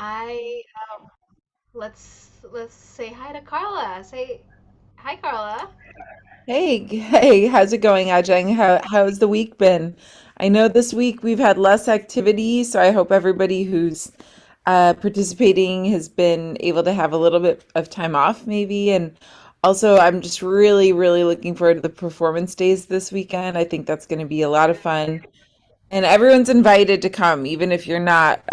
I let's say hi to Carla. Say hi, Carla. Hey, how's it going, Ajeng? How's the week been? I know this week we've had less activity, so I hope everybody who's participating has been able to have a little bit of time off, maybe. And also, I'm just really looking forward to the performance days this weekend. I think that's going to be a lot of fun. And everyone's invited to come, even if you're not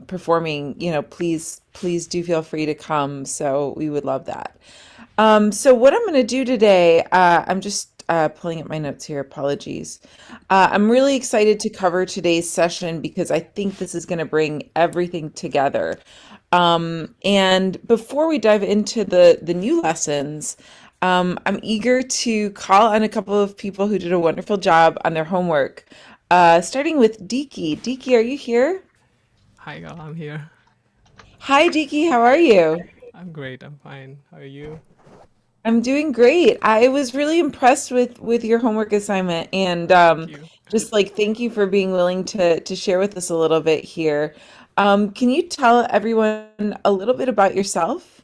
performing, please do feel free to come. So we would love that. So what I'm going to do today, I'm just pulling up my notes here. Apologies. I'm really excited to cover today's session because I think this is going to bring everything together. And before we dive into the new lessons, I'm eager to call on a couple of people who did a wonderful job on their homework. Starting with Diki. Diki, are you here? Hi, girl, I'm here. Hi, Diki. How are you? I'm great. I'm fine. How are you? I'm doing great. I was really impressed with your homework assignment and Thank you. just like thank you for being willing to share with us a little bit here. Can you tell everyone a little bit about yourself?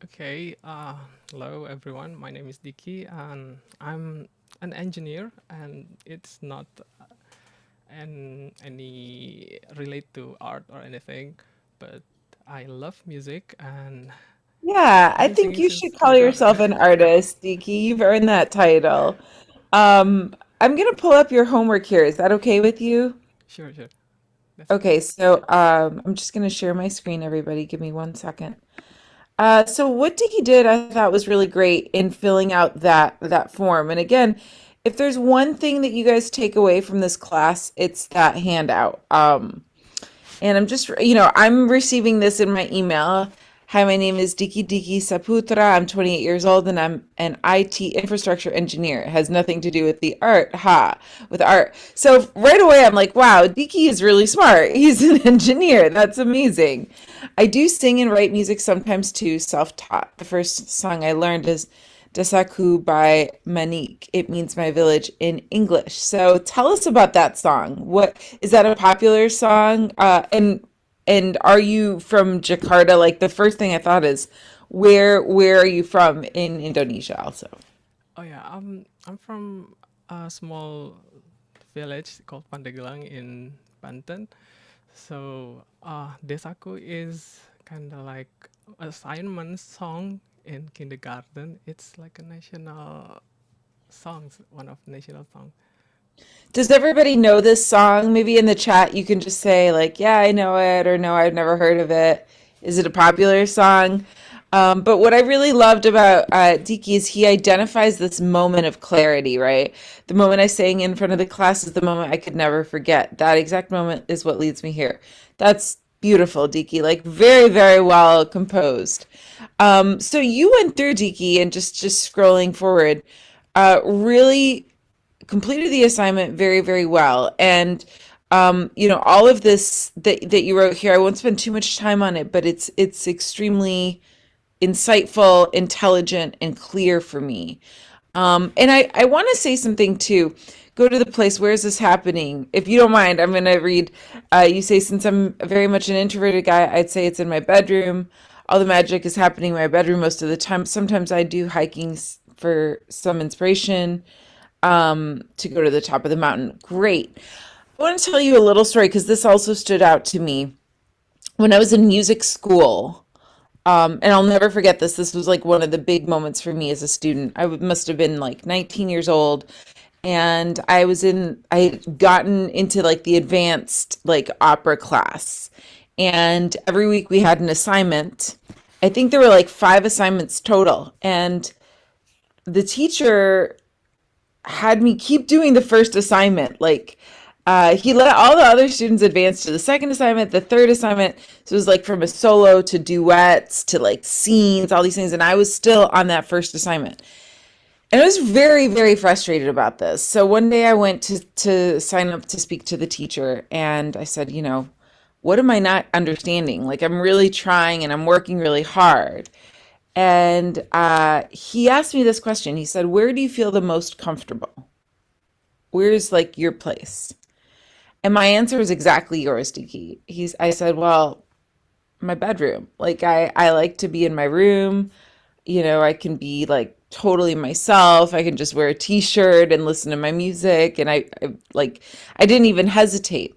Okay. Hello, everyone. My name is Diki, and I'm an engineer, and it's not any relate to art or anything, but I love music, and Yeah, I've I been think singing you should since call kindergarten. yourself an artist, Diki. You've earned that title. I'm gonna pull up your homework here. Is that okay with you? Sure, sure. That's okay. Okay, so I'm just gonna share my screen, everybody. Give me 1 second. So what Dickie did, I thought was really great in filling out that form. And again, if there's one thing that you guys take away from this class, it's that handout. And I'm receiving this in my email. Hi, my name is Diki Saputra. I'm 28 years old and I'm an IT infrastructure engineer. It has nothing to do with the art, with art. So right away, I'm like, wow, Diki is really smart. He's an engineer. That's amazing. I do sing and write music sometimes too, self-taught. The first song I learned is Desaku by Manik. It means my village in English. So tell us about that song. What is that a popular song? And are you from Jakarta? Like the first thing I thought is, where are you from in Indonesia? Also, Oh yeah. I'm from a small village called Pandeglang in Banten. So, Desaku is kind of like assignment song in kindergarten. It's like a national songs, one of national song. does everybody know this song? Maybe in the chat you can just say like, yeah, I know it, or no, I've never heard of it. Is it a popular song? But what I really loved about Diki is he identifies this moment of clarity, right? The moment I sang in front of the class is the moment I could never forget. That exact moment is what leads me here. That's beautiful, Diki. Like very well composed. So you went through Diki and just scrolling forward, really completed the assignment very well. And all of this that you wrote here, I won't spend too much time on it, but it's extremely insightful, intelligent, and clear for me. And I want to say something too. Go to the place. Where is this happening? If you don't mind, I'm going to read. You say, since I'm very much an introverted guy, I'd say it's in my bedroom. All the magic is happening in my bedroom most of the time. Sometimes I do hiking for some inspiration, to go to the top of the mountain. Great. I want to tell you a little story because this also stood out to me. When I was in music school, and I'll never forget this. This was like one of the big moments for me as a student. Must have been like 19 years old, and I had gotten into like the advanced like opera class, and every week we had an assignment. I think there were like 5 assignments total, and the teacher had me keep doing the first assignment. Like, he let all the other students advance to the second assignment, the third assignment. So it was like from a solo to duets to like scenes, all these things. And I was still on that first assignment. And I was very frustrated about this. So one day I went to sign up to speak to the teacher and I said, what am I not understanding? Like, I'm really trying and I'm working really hard. And he asked me this question. He said, where do you feel the most comfortable? Where's like your place? And my answer was exactly yours, Diki. I said, well, my bedroom. Like I like to be in my room. I can be like totally myself. I can just wear a t-shirt and listen to my music. And I didn't even hesitate.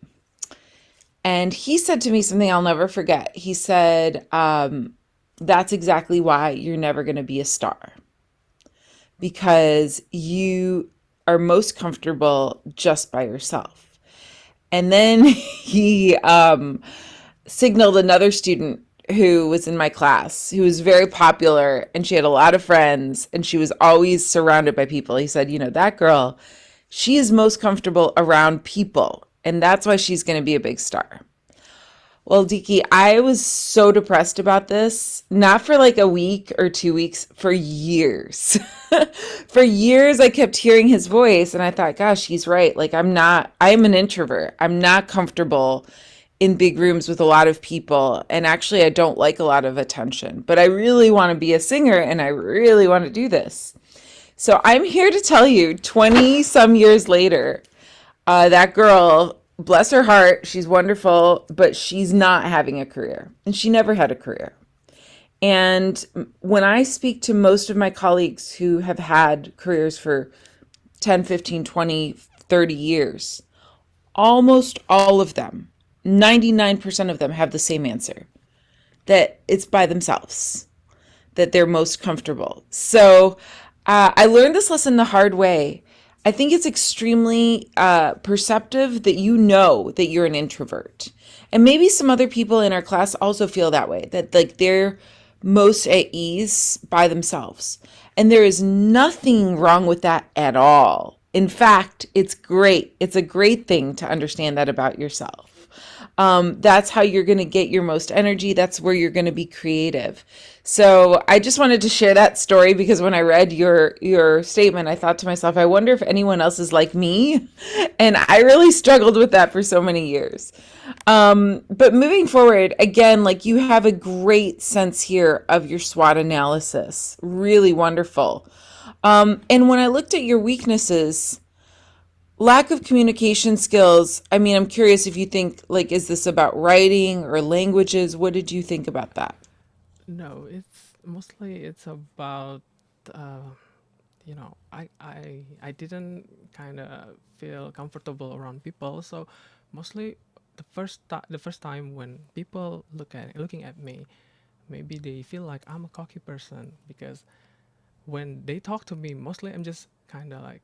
And he said to me something I'll never forget. He said, that's exactly why you're never going to be a star, because you are most comfortable just by yourself. And then he signaled another student who was in my class, who was very popular, and she had a lot of friends, and she was always surrounded by people. He said, that girl, she is most comfortable around people, and that's why she's going to be a big star. Well, Diki, I was so depressed about this, not for like a week or 2 weeks, for years. For years, I kept hearing his voice, and I thought, gosh, he's right. Like, I'm an introvert. I'm not comfortable in big rooms with a lot of people. And actually, I don't like a lot of attention, but I really want to be a singer, and I really want to do this. So I'm here to tell you, 20 some years later, that girl, bless her heart, she's wonderful, but she's not having a career, and she never had a career. And when I speak to most of my colleagues who have had careers for 10, 15, 20, 30 years, almost all of them, 99% of them, have the same answer, that it's by themselves, that they're most comfortable. So I learned this lesson the hard way. I think it's extremely perceptive that that you're an introvert. And maybe some other people in our class also feel that way, that like they're most at ease by themselves. And there is nothing wrong with that at all. In fact, it's great. It's a great thing to understand that about yourself. That's how you're going to get your most energy. That's where you're going to be creative. So I just wanted to share that story, because when I read your statement, I thought to myself, I wonder if anyone else is like me. And I really struggled with that for so many years. But moving forward, again, like, you have a great sense here of your SWOT analysis. Really wonderful. And when I looked at your weaknesses, lack of communication skills, I mean, I'm curious if you think, like, is this about writing or languages? What did you think about that? No, it's about uh, I didn't kind of feel comfortable around people. So mostly the first time when people looking at me, maybe they feel like I'm a cocky person, because when they talk to me, mostly I'm just kind of like,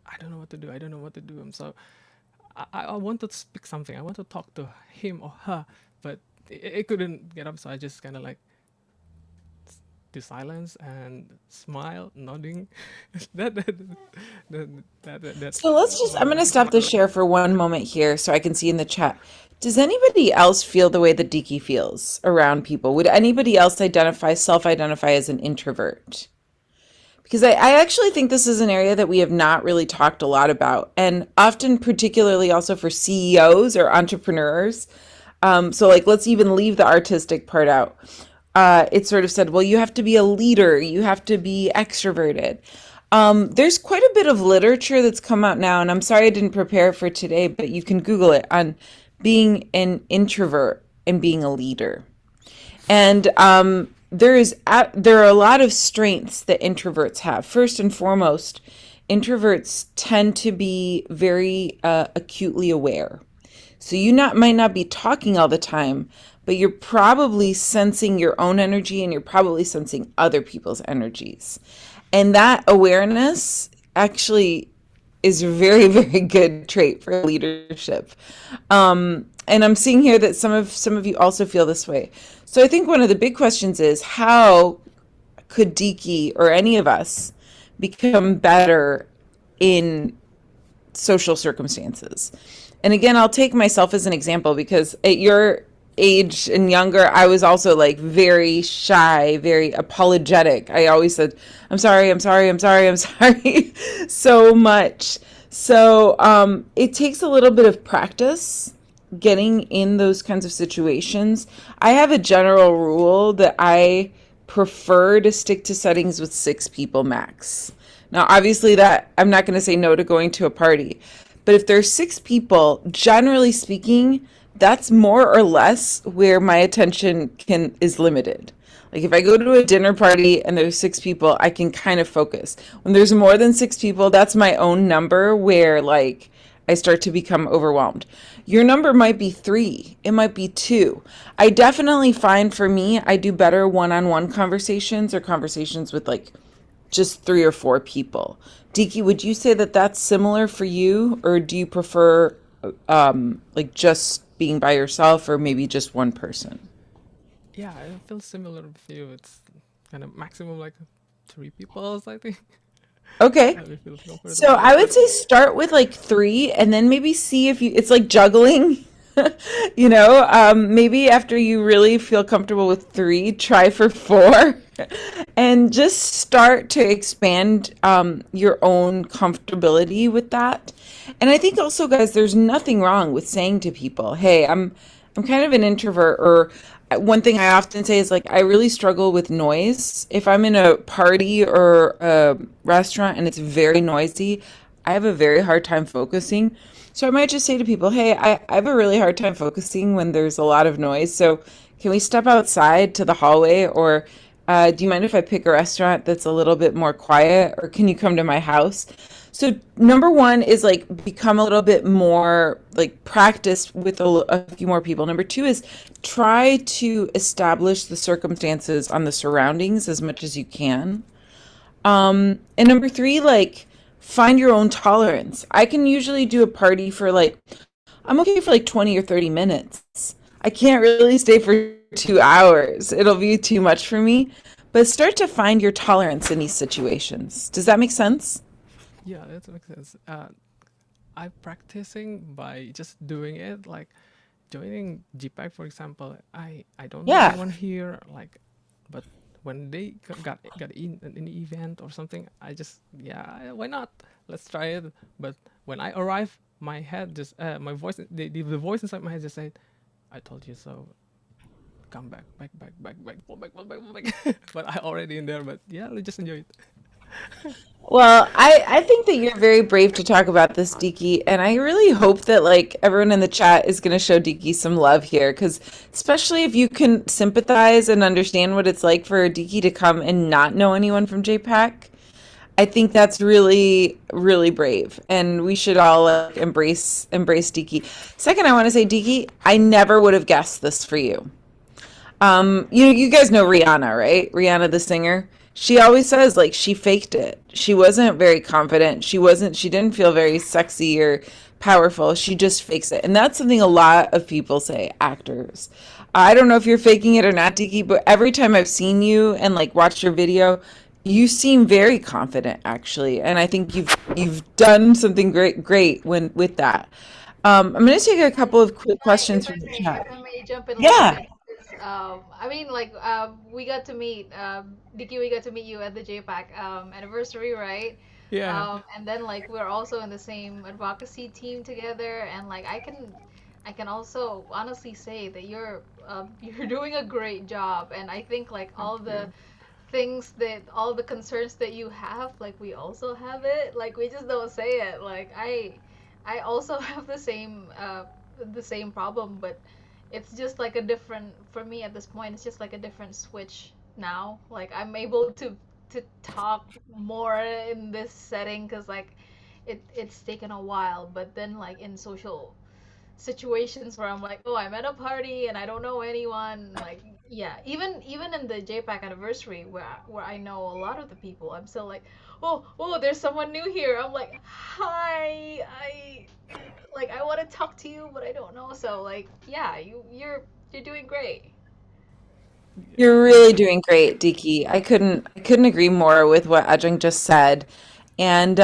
I don't know what to do. I don't know what to do. So I want to speak something. I want to talk to him or her, but it couldn't get up. So I just kind of like do silence and smile, nodding. that, that, that's So I'm going to stop the what. share for one moment here so I can see in the chat. Does anybody else feel the way that Diki feels around people? Would anybody else self-identify as an introvert? Because I actually think this is an area that we have not really talked a lot about, and often, particularly also for CEOs or entrepreneurs. So like, let's even leave the artistic part out. It's sort of said, well, you have to be a leader, you have to be extroverted. There's quite a bit of literature that's come out now, and I'm sorry I didn't prepare for today, but you can Google it, on being an introvert and being a leader. And there are a lot of strengths that introverts have. First and foremost, introverts tend to be very acutely aware. So you might not be talking all the time, but you're probably sensing your own energy, and you're probably sensing other people's energies. And that awareness actually is a very, very good trait for leadership. And I'm seeing here that some of you also feel this way. So I think one of the big questions is, how could Diki or any of us become better in social circumstances? And again, I'll take myself as an example, because at your age and younger, I was also like very shy, very apologetic. I always said, I'm sorry, I'm sorry, I'm sorry, I'm sorry, so much. So it takes a little bit of practice getting in those kinds of situations. I have a general rule that I prefer to stick to settings with 6 people max. Now, obviously, that I'm not going to say no to going to a party, but if there's 6 people, generally speaking, that's more or less where my attention can is limited. Like if I go to a dinner party and there's 6 people, I can kind of focus. When there's more than 6 people, that's my own number where like I start to become overwhelmed. Your number might be 3, it might be 2. I definitely find for me, I do better one-on-one conversations or conversations with like just 3 or 4 people. Diki, would you say that that's similar for you, or do you prefer like just being by yourself, or maybe just one person? Yeah, I feel similar with you. It's kind of maximum like 3 people, I think. Okay. I will feel So comfortable. I would say start with like 3 and then maybe see if you, it's like juggling, maybe after you really feel comfortable with 3, try for 4 and just start to expand your own comfortability with that. And I think also, guys, there's nothing wrong with saying to people, hey, I'm kind of an introvert, or one thing I often say is like I really struggle with noise. If I'm in a party or a restaurant and it's very noisy, I have a very hard time focusing. So I might just say to people, hey, I have a really hard time focusing when there's a lot of noise. So can we step outside to the hallway, or do you mind if I pick a restaurant that's a little bit more quiet, or can you come to my house? So number one is like become a little bit more like practice with a few more people. Number two is try to establish the circumstances on the surroundings as much as you can. And number three, like find your own tolerance. I can usually do a party for like, I'm okay for like 20 or 30 minutes. I can't really stay for 2 hours. It'll be too much for me. But start to find your tolerance in these situations. Does that make sense? Yeah, that makes sense. I'm practicing by just doing it, like joining JPAC, for example. I don't know Yeah. anyone here, like, but when they got in the event or something, I just yeah, why not? Let's try it. But when I arrive, my head just my voice, the voice inside my head just said, "I told you so. Come back, back, fall back, fall back, fall back." But I already in there. But yeah, let's just enjoy it. Well, I think that you're very brave to talk about this, Diki, and I really hope that like everyone in the chat is going to show Diki some love here, because especially if you can sympathize and understand what it's like for Diki to come and not know anyone from JPAC, I think that's really, really brave, and we should all like embrace Diki. Second, I want to say, Diki, I never would have guessed this for you. You guys know Rihanna, right? Rihanna the singer. She always says like she faked it. She wasn't very confident. She didn't feel very sexy or powerful. She just fakes it. And that's something a lot of people say, actors. I don't know if you're faking it or not, Diki, but every time I've seen you and like watched your video, you seem very confident actually. And I think you've done something great when with that. I'm going to take a couple of quick questions from the chat. If I may jump in a little Yeah. bit, because, I mean, like, we got to meet, Diki, we got to meet you at the JPAC anniversary, right? Yeah. And then like we're also in the same advocacy team together, and like I can also honestly say that you're you're doing a great job, and I think like Thank you. all the concerns that you have, like we also have it, like we just don't say it. Like I also have the same problem, but it's just like a different, for me at this point, it's just like a different switch now. Like I'm able to talk more in this setting, because like it's taken a while, but then like in social situations where I'm like, oh, I'm at a party and I don't know anyone. Like, yeah, even in the JPAC anniversary where I know a lot of the people, I'm still like, oh, there's someone new here. I'm like, hi, I want to talk to you, but I don't know. So like, yeah, you're doing great. You're really doing great, Diki. I couldn't agree more with what Ajahn just said. And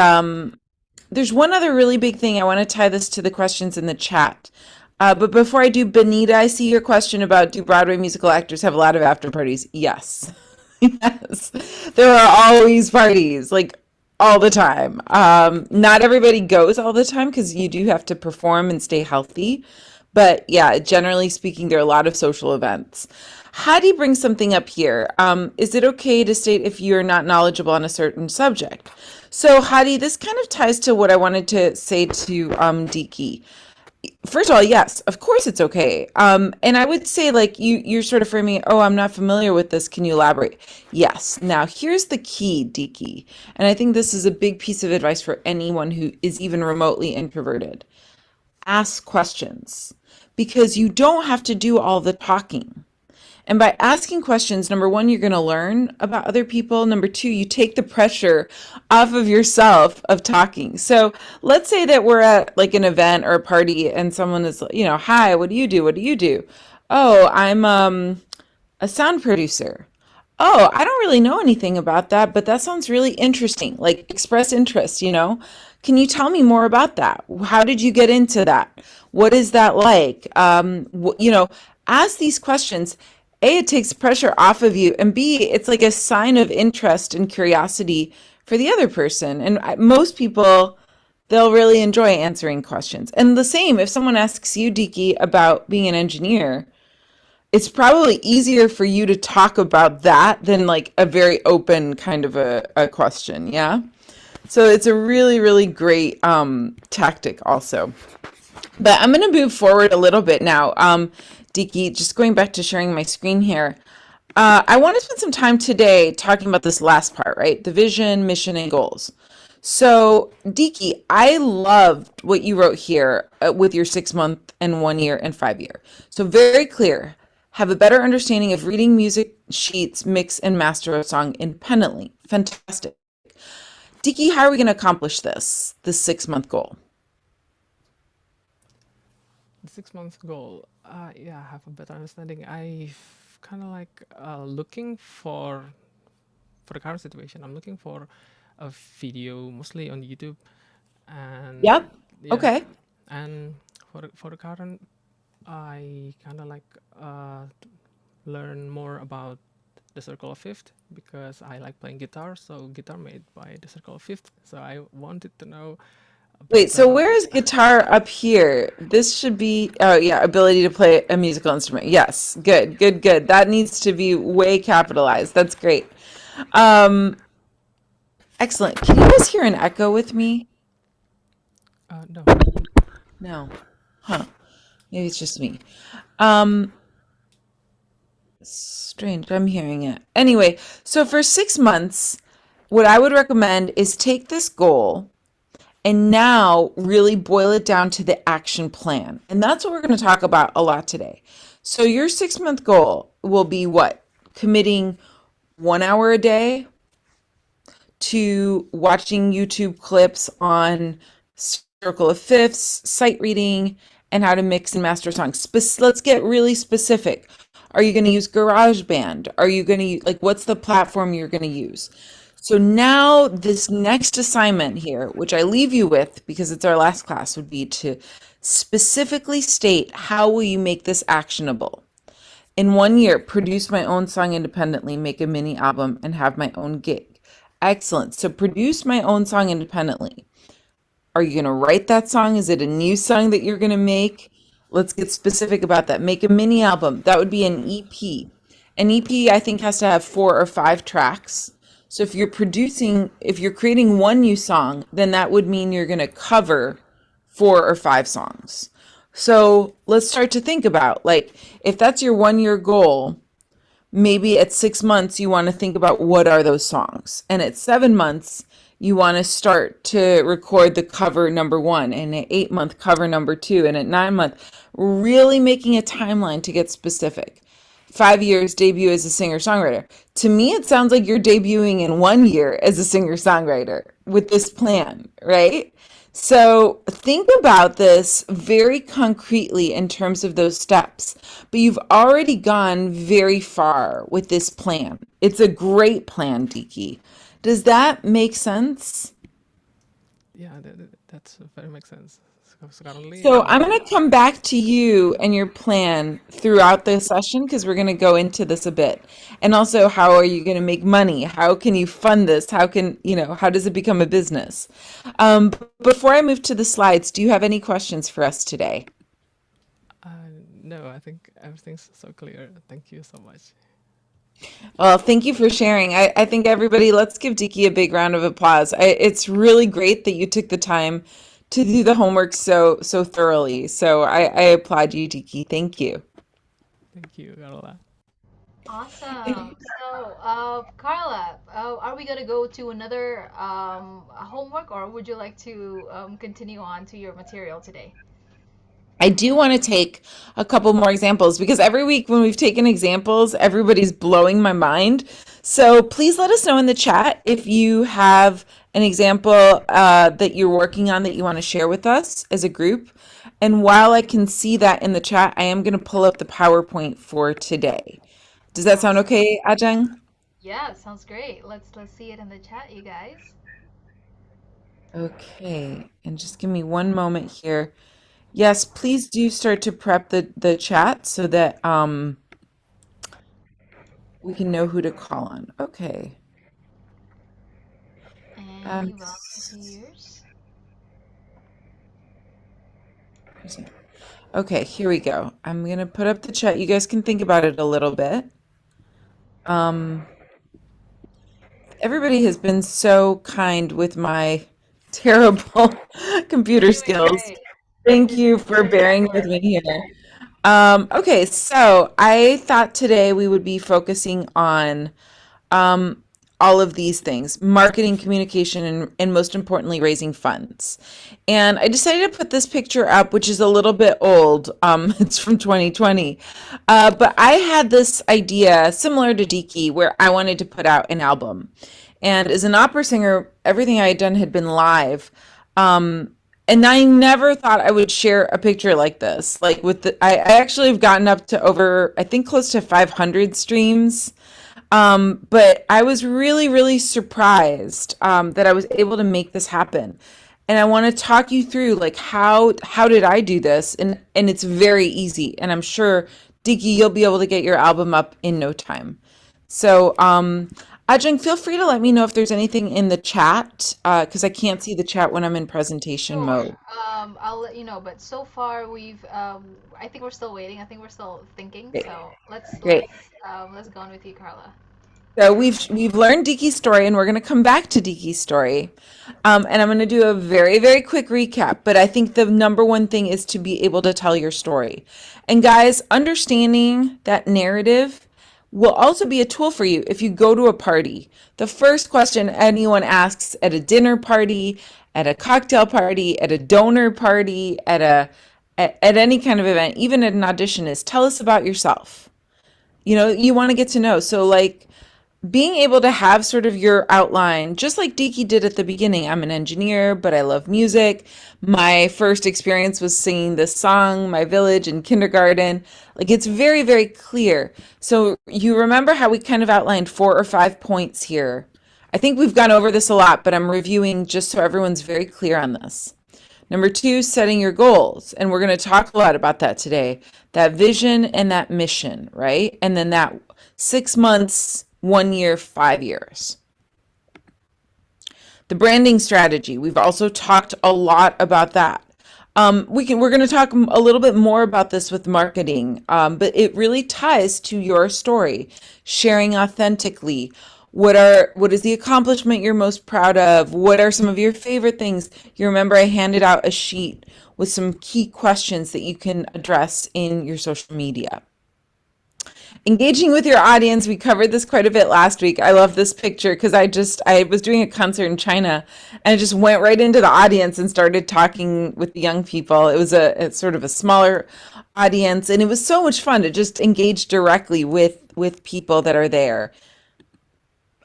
there's one other really big thing. I want to tie this to the questions in the chat. But before I do, Benita, I see your question about do Broadway musical actors have a lot of after parties? Yes. Yes. There are always parties, like all the time. Not everybody goes all the time because you do have to perform and stay healthy. But yeah, generally speaking, there are a lot of social events. Hadi brings something up here. Is it okay to state if you're not knowledgeable on a certain subject? So Hadi, this kind of ties to what I wanted to say to Diki. First of all, yes, of course it's okay. And I would say like you're sort of framing it, oh, I'm not familiar with this. Can you elaborate? Yes. Now here's the key, Diki. And I think this is a big piece of advice for anyone who is even remotely introverted. Ask questions because you don't have to do all the talking. And by asking questions, number one, you're going to learn about other people. Number two, you take the pressure off of yourself of talking. So let's say that we're at like an event or a party and someone is, hi, what do you do? What do you do? Oh, I'm a sound producer. Oh, I don't really know anything about that, but that sounds really interesting. Like express interest. Can you tell me more about that? How did you get into that? What is that like? Ask these questions. A, it takes pressure off of you, and B, it's like a sign of interest and curiosity for the other person. And most people, they'll really enjoy answering questions. And the same, if someone asks you, Diki, about being an engineer, it's probably easier for you to talk about that than like a very open kind of a question. Yeah. So it's a really, really great tactic also. But I'm going to move forward a little bit now. Diki, just going back to sharing my screen here. I want to spend some time today talking about this last part, right? The vision, mission, and goals. So, Diki, I loved what you wrote here with your 6 month and 1 year and 5 year. So, very clear. Have a better understanding of reading music sheets, mix, and master a song independently. Fantastic. Diki, how are we going to accomplish this 6 month goal? The 6 months goal, yeah, I have a better understanding. I kind of like looking for the current situation. I'm looking for a video mostly on YouTube, and Yep. yeah, Okay. and for the current, I kind of like learn more about the Circle of Fifth because I like playing guitar. So guitar made by the Circle of Fifth. So I wanted to know about Wait, so the where is guitar up here? This should be, oh yeah, ability to play a musical instrument. Yes, good, good, good. That needs to be way capitalized. That's great. Um, Excellent. Can you guys hear an echo with me? no. No. Huh. Maybe it's just me. Um, Strange. I'm hearing it. Anyway, so for 6 months, what I would recommend is take this goal and now really boil it down to the action plan. And that's what we're going to talk about a lot today. So your 6 month goal will be what? Committing 1 hour a day to watching YouTube clips on circle of fifths, sight reading, and how to mix and master songs. Let's get really specific. Are you going to use GarageBand? Are you going to like what's the platform you're going to use? So now this next assignment here, which I leave you with because it's our last class, would be to specifically state how will you make this actionable. In 1 year, produce my own song independently, make a mini album, and have my own gig. Excellent. So produce my own song independently. Are you going to write that song? Is it a new song that you're going to make? Let's get specific about that. Make a mini album. That would be an EP. An EP, I think, has to have 4 or 5 tracks. So if you're creating one new song, then that would mean you're going to cover 4 or 5 songs. So let's start to think about like, if that's your 1 year goal, maybe at 6 months, you want to think about what are those songs. And at 7 months, you want to start to record the cover number one, and at 8 month cover number two, and at 9 month, really making a timeline to get specific. 5 years debut as a singer songwriter. To me, it sounds like you're debuting in 1 year as a singer songwriter with this plan, right? So think about this very concretely in terms of those steps. But you've already gone very far with this plan. It's a great plan, Diki. Does that make sense? Yeah, that's very makes sense. So currently, So I'm going to come back to you and your plan throughout the session because we're going to go into this a bit. And also, how are you going to make money? How can you fund this? How does it become a business? Before I move to the slides, do you have any questions for us today? no, I think everything's so clear. Thank you so much. Well, thank you for sharing. I think everybody, let's give Diki a big round of applause. It's really great that you took the time to do the homework so thoroughly. So I applaud you, Diki. Thank you. Thank you, Carla. Awesome. So, Carla, are we gonna go to another homework, or would you like to continue on to your material today? I do want to take a couple more examples because every week when we've taken examples, everybody's blowing my mind. So please let us know in the chat if you have an example that you're working on that you want to share with us as a group. And while I can see that in the chat, I am going to pull up the PowerPoint for today. Does that sound Awesome. okay, Ajeng? Yeah, sounds great. Let's see it in the chat, you guys. Okay, and just give me one moment here. Yes, please do start to prep the chat so that we can know who to call on. Okay. Any Um, volunteers? okay, here we go. I'm gonna put up the chat. You guys can think about it a little bit. Um, Everybody has been so kind with my terrible You're computer doing skills. great. Thank You're you doing for great. bearing with me here. Okay, so I thought today we would be focusing on um, all of these things: marketing, communication, and most importantly, raising funds. And I decided to put this picture up, which is a little bit old. It's from 2020. But I had this idea similar to Diki where I wanted to put out an album. And as an opera singer, everything I had done had been live. And I never thought I would share a picture like this. Like I actually have gotten up to over, I think, close to 500 streams, but I was really, really surprised that I was able to make this happen. And I want to talk you through like how did I do this? And it's very easy. And I'm sure Diki, you'll be able to get your album up in no time. So, Ajeng, feel free to let me know if there's anything in the chat, because I can't see the chat when I'm in presentation Sure. mode. I'll let you know, but so far we've I think we're still waiting. I think we're still thinking. Great. So Great. let's go on with you, Carla. So we've learned Diki's story, and we're going to come back to Diki's story, and I'm going to do a very very quick recap. But I think the number one thing is to be able to tell your story, and guys, understanding that narrative will also be a tool for you if you go to a party. The first question anyone asks at a dinner party, at a cocktail party, at a donor party, at any kind of event, even at an audition, is tell us about yourself. You know, you want to get to know. So like being able to have sort of your outline, just like Diki did at the beginning. I'm an engineer, but I love music. My first experience was singing this song, My Village, in kindergarten. Like it's very, very clear. So you remember how we kind of outlined 4 or 5 points here. I think we've gone over this a lot, but I'm reviewing just so everyone's very clear on this. Number two, setting your goals. And we're going to talk a lot about that today. That vision and that mission, right? And then that 6 months, 1 year, 5 years. The branding strategy. We've also talked a lot about that. We're going to talk a little bit more about this with marketing, but it really ties to your story, sharing authentically. What is the accomplishment you're most proud of? What are some of your favorite things? You remember I handed out a sheet with some key questions that you can address in your social media. Engaging with your audience, we covered this quite a bit last week. I love this picture because I was doing a concert in China and I just went right into the audience and started talking with the young people. It was a sort of a smaller audience and it was so much fun to just engage directly with people that are there.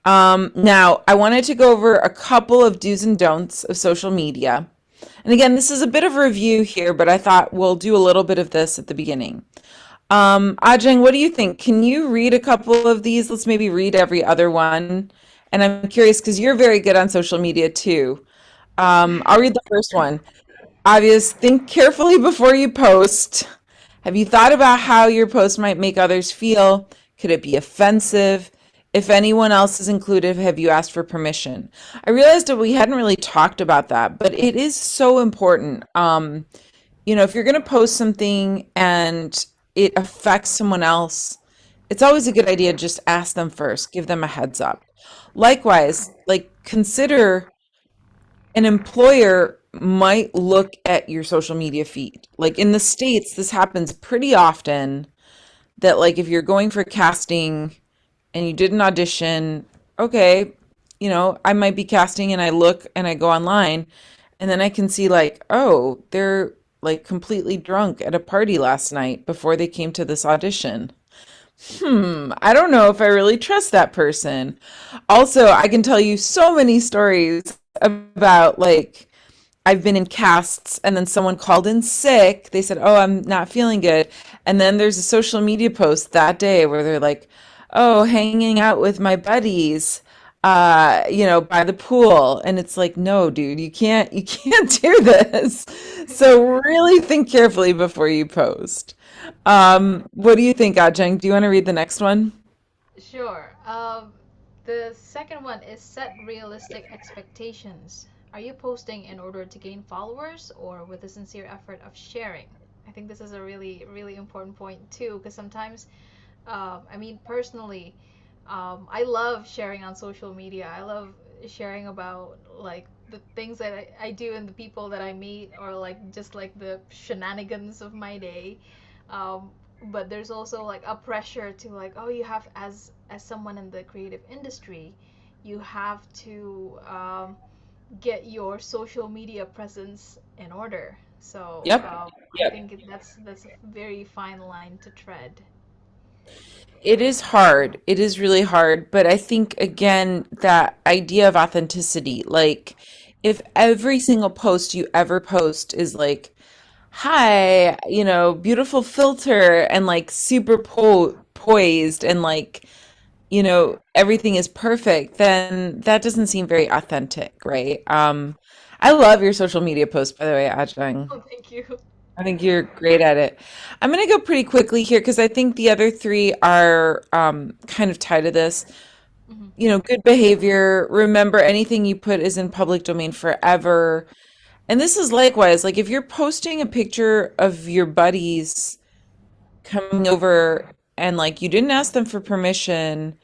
Now, I wanted to go over a couple of do's and don'ts of social media. And again, this is a bit of a review here, but I thought we'll do a little bit of this at the beginning. Ajeng, what do you think? Can you read a couple of these? Let's maybe read every other one. And I'm curious because you're very good on social media too. I'll read the first one. Obvious, think carefully before you post. Have you thought about how your post might make others feel? Could it be offensive? If anyone else is included, have you asked for permission? I realized that we hadn't really talked about that, but it is so important. If you're going to post something and it affects someone else, it's always a good idea to just ask them first, give them a heads up. Likewise, like consider an employer might look at your social media feed. Like in the States, this happens pretty often that like if you're going for casting and you did an audition, okay, I might be casting and I look and I go online and then I can see like, oh, they're like completely drunk at a party last night before they came to this audition. I don't know if I really trust that person. Also, I can tell you so many stories about like I've been in casts and then someone called in sick. They said, "Oh, I'm not feeling good." And then there's a social media post that day where they're like, "Oh, hanging out with my buddies by the pool." And it's like, "No, dude, you can't do this." So really think carefully before you post. What do you think, Ajeng? Do you want to read the next one? Sure. The second one is set realistic expectations. Are you posting in order to gain followers or with a sincere effort of sharing? I think this is a really, really important point too, because sometimes, I mean, personally, I love sharing on social media. I love sharing about like the things that I do and the people that I meet, or like just like the shenanigans of my day. Um, but there's also like a pressure to like, oh, you have as someone in the creative industry, you have to get your social media presence in order. So Yep. I think that's a very fine line to tread. It is hard. It is really hard. But I think, again, that idea of authenticity, like if every single post you ever post is like, hi, beautiful filter and like super poised and like, everything is perfect, then that doesn't seem very authentic, right? I love your social media posts, by the way, Ajang. Oh, thank you. I think you're great at it. I'm going to go pretty quickly here because I think the other three are kind of tied to this. Hmm. Good behavior. Remember, anything you put is in public domain forever. And this is likewise, like if you're posting a picture of your buddies coming over and like you didn't ask them for permission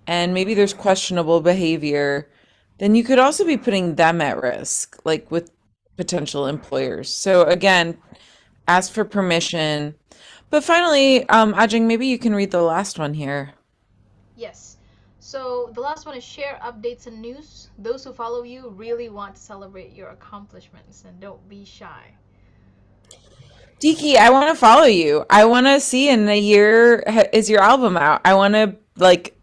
and maybe there's questionable behavior, then you could also be putting them at risk, like with potential employers. So again, ask for permission. But finally, Ajing, maybe you can read the last one here. Yes. So the last one is share updates and news. Those who follow you really want to celebrate your accomplishments and don't be shy. Diki, I want to follow you. I want to see in a year, is your album out? I want to like,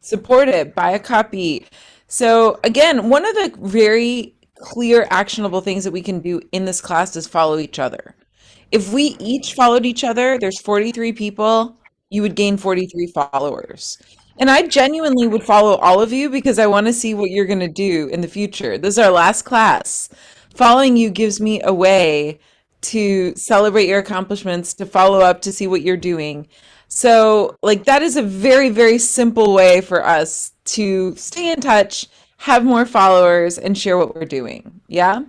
support it, buy a copy. So again, one of the very clear actionable things that we can do in this class is follow each other. If we each followed each other, there's 43 people, you would gain 43 followers. And I genuinely would follow all of you because I want to see what you're going to do in the future. This is our last class. Following you gives me a way to celebrate your accomplishments, to follow up, to see what you're doing. So, like, that is a very, very simple way for us to stay in touch, have more followers, and share what we're doing. Yeah?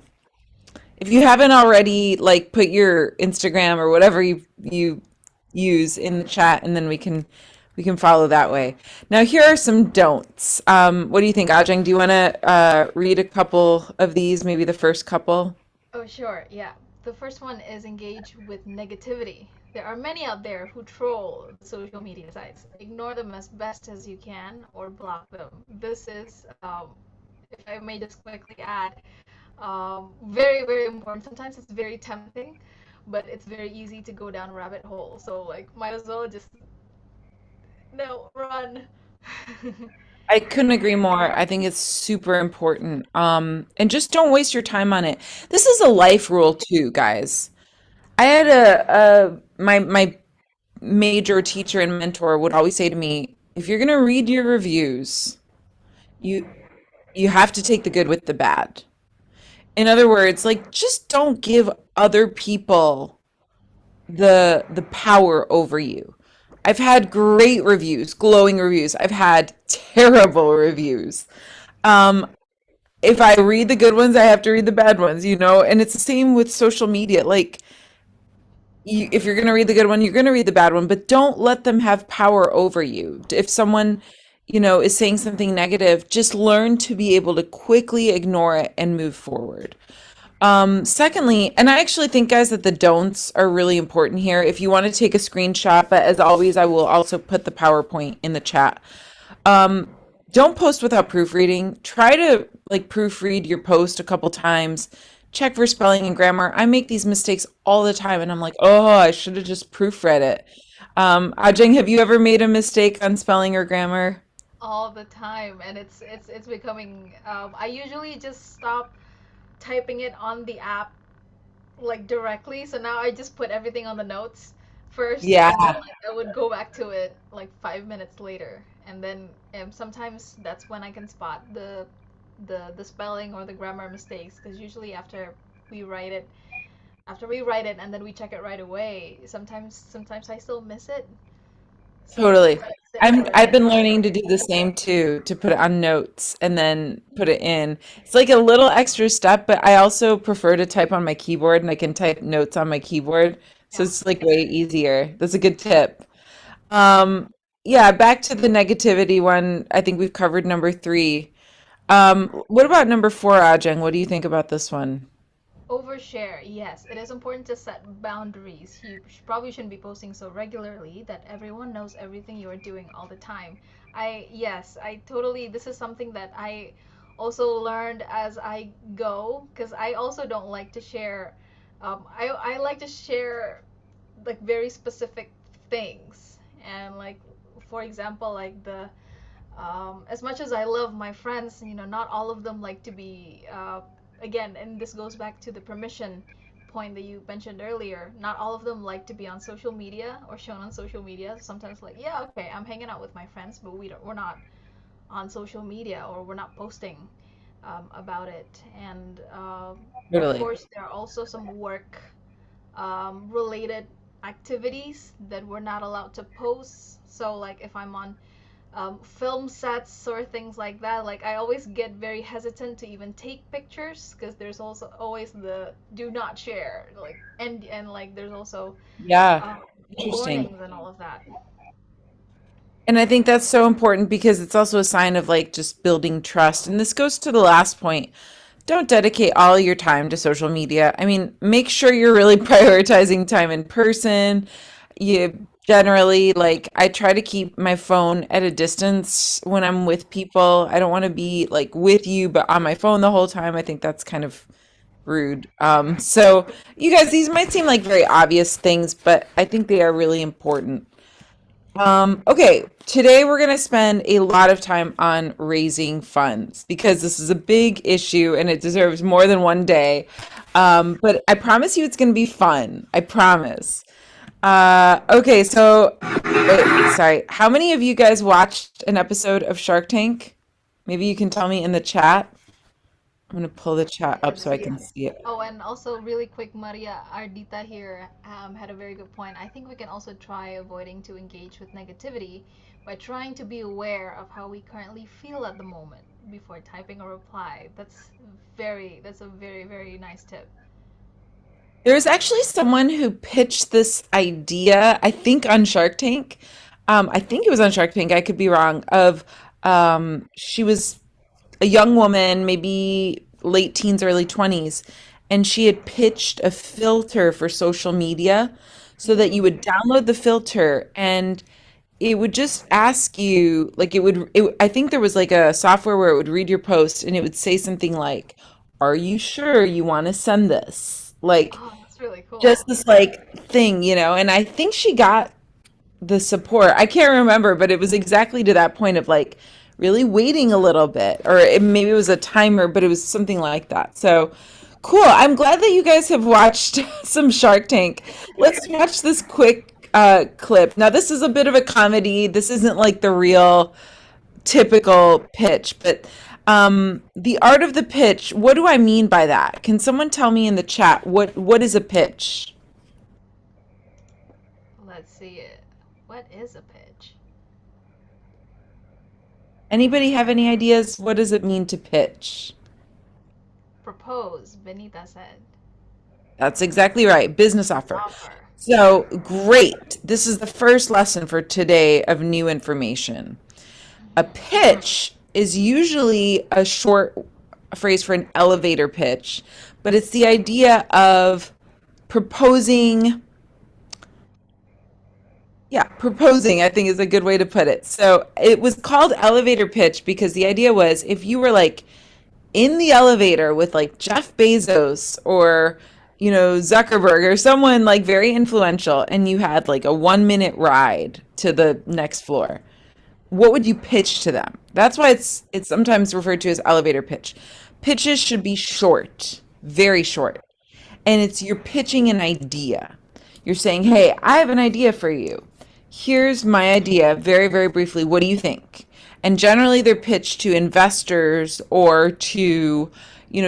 If you haven't already, like, put your Instagram or whatever you use in the chat, and then we can follow that way. Now, here are some don'ts. What do you think, Ajeng? Do you want to read a couple of these? Maybe the first couple. Oh, sure. Yeah. The first one is engage with negativity. There are many out there who troll social media sites. Ignore them as best as you can or block them. This is, if I may just quickly add, very, very important. Sometimes it's very tempting, but it's very easy to go down rabbit hole. So, like, might as well just, no, run. I couldn't agree more. I think it's super important. And just don't waste your time on it. This is a life rule too, guys. I had my major teacher and mentor would always say to me, if you're gonna read your reviews, you you have to take the good with the bad. In other words, like just don't give other people the power over you. I've had great reviews, glowing reviews. I've had terrible reviews. Um, if I read the good ones, I have to read the bad ones. And it's the same with social media. Like, if you're going to read the good one, you're going to read the bad one, but don't let them have power over you. If someone, is saying something negative, just learn to be able to quickly ignore it and move forward. Secondly, and I actually think, guys, that the don'ts are really important here. If you want to take a screenshot, but as always, I will also put the PowerPoint in the chat. Um, don't post without proofreading. Try to like proofread your post a couple times. Check for spelling and grammar. I make these mistakes all the time, and I'm like, oh, I should have just proofread it. Ajeng, have you ever made a mistake on spelling or grammar? All the time, and it's becoming. I usually just stop typing it on the app like directly. So now I just put everything on the notes first, Yeah, and then like I would go back to it like 5 minutes later, and then sometimes that's when I can spot the spelling or the grammar mistakes, because usually we write it after we write it and then we check it right away. Sometimes I still miss it, so I just totally. fix it for I've the been next learning to do the same too, to put it on notes and then put it in. It's like a little extra step, but I also prefer to type on my keyboard and I can type notes on my keyboard. So yeah. it's like way easier. That's a good tip. Um, yeah, back to the negativity one. I think we've covered number three. What about number four, Ajeng? What do you think about this one? Overshare, yes. It is important to set boundaries. You probably shouldn't be posting so regularly that everyone knows everything you are doing all the time. Yes, I totally, this is something that I also learned as I go, because I also don't like to share. I like to share like very specific things. And like, for example, like as much as I love my friends, not all of them like to be, again, and this goes back to the permission point that you mentioned earlier. Not all of them like to be on social media or shown on social media. Sometimes, like, yeah, okay, I'm hanging out with my friends, but we're not on social media, or we're not posting about it. And of Totally. course, there are also some work related activities that we're not allowed to post. So, like, if I'm on film sets or things like that, like I always get very hesitant to even take pictures, because there's also always the do not share, like, and like there's also Yeah, um, interesting. warnings and all of that. And I think that's so important because it's also a sign of like just building trust. And this goes to the last point. Don't dedicate all your time to social media. I mean, make sure you're really prioritizing time in person. You generally, like, I try to keep my phone at a distance when I'm with people. I don't want to be like with you, but on my phone the whole time. I think that's kind of rude. So you guys, these might seem like very obvious things, but I think they are really important. Okay, today we're going to spend a lot of time on raising funds because this is a big issue and it deserves more than one day. But I promise you it's going to be fun. I promise. Okay, so wait, sorry. How many of you guys watched an episode of Shark Tank? Maybe you can tell me in the chat. I'm going to pull the chat up so Yes, I can yes. see it. Oh, and also really quick, Maria Ardita here had a very good point. I think we can also try avoiding to engage with negativity by trying to be aware of how we currently feel at the moment before typing a reply. That's a very, very nice tip. There's actually someone who pitched this idea, I think on Shark Tank. I think it was on Shark Tank, I could be wrong, of she was a young woman, maybe late teens, early 20s, and she had pitched a filter for social media so that you Mm. would download the filter and it would just ask you, like I think there was like a software where it would read your post and it would say something like, "Are you sure you want to send this?" Like Oh, that's really just cool. this like thing, and I think she got the support. I can't remember, but it was exactly to that point of like really waiting a little bit, or maybe it was a timer, but it was something like that. So cool. I'm glad that you guys have watched some Shark Tank. Let's watch this quick clip. Now, this is a bit of a comedy. This isn't like the real typical pitch, but the art of the pitch, what do I mean by that? Can someone tell me in the chat what is a pitch? Let's see it. What is a pitch? Anybody have any ideas? What does it mean to pitch? Propose, Benita said. That's exactly right. Business offer. Offer. So great. This is the first lesson for today of new information. A Hmm. pitch is usually a short phrase for an elevator pitch, but it's the idea of proposing. Yeah, proposing, I think, is a good way to put it. So it was called elevator pitch because the idea was if you were like in the elevator with like Jeff Bezos or, Zuckerberg or someone like very influential, and you had like a 1 minute ride to the next floor, what would you pitch to them? That's why it's sometimes referred to as elevator pitch. Pitches should be short, very short. And it's you're pitching an idea. You're saying, "Hey, I have an idea for you. Here's my idea, very, very briefly. What do you think?" And generally they're pitched to investors or to,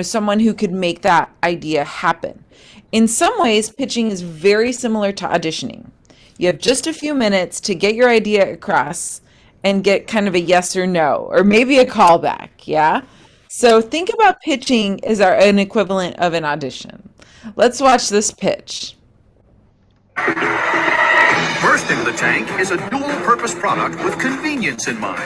someone who could make that idea happen. In some ways, pitching is very similar to auditioning. You have just a few minutes to get your idea across and get kind of a yes or no, or maybe a callback, yeah? So think about pitching as an equivalent of an audition. Let's watch this pitch. First into the tank is a dual-purpose product with convenience in mind.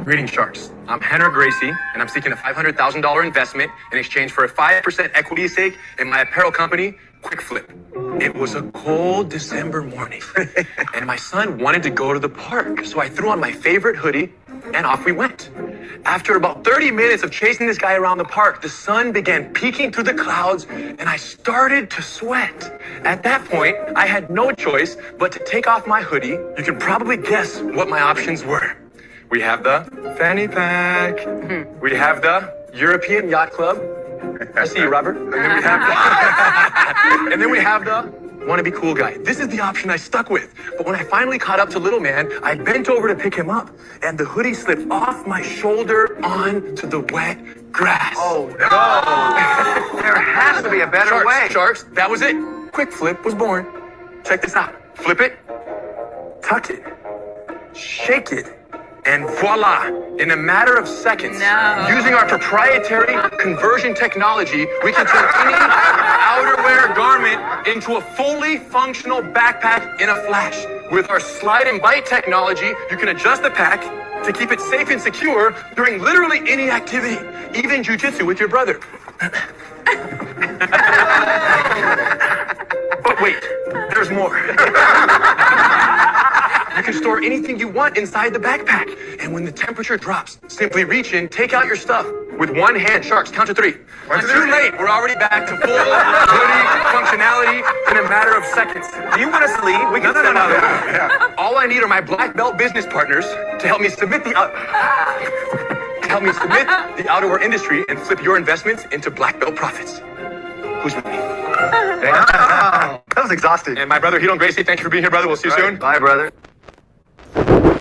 Greetings, Sharks. I'm Henry Gracie, and I'm seeking a $500,000 investment in exchange for a 5% equity stake in my apparel company, Quick Flip. It was a cold December morning, and my son wanted to go to the park, so I threw on my favorite hoodie, and off we went. After about 30 minutes of chasing this guy around the park, the sun began peeking through the clouds, and I started to sweat. At that point, I had no choice but to take off my hoodie. You can probably guess what my options were. We have the fanny pack. We have the European Yacht Club. I see you, Robert. And then we have the wanna be cool guy. This is the option I stuck with. But when I finally caught up to little man, I bent over to pick him up, and the hoodie slipped off my shoulder onto the wet grass. Oh no! There has to be a better way. Sharks, that was it. Quick Flip was born. Check this out. Flip it, tuck it, shake it, and voila! In a matter of seconds, using our proprietary conversion technology, we can turn any outerwear garment into a fully functional backpack in a flash. With our slide and bite technology, you can adjust the pack to keep it safe and secure during literally any activity, even jujitsu with your brother. But wait, there's more. You can store anything you want inside the backpack. And when the temperature drops, simply reach in, take out your stuff with one hand. Sharks, count to 3. It's too late. We're already back to full hoodie functionality in a matter of seconds. Do you want us to leave? We can send out there. All I need are my black belt business partners to help me submit the outerwear industry and flip your investments into black belt profits. Who's with me? Wow. That was exhausting. And my brother, Hidon Gracie, thank you for being here, brother. We'll see you soon. Bye, brother.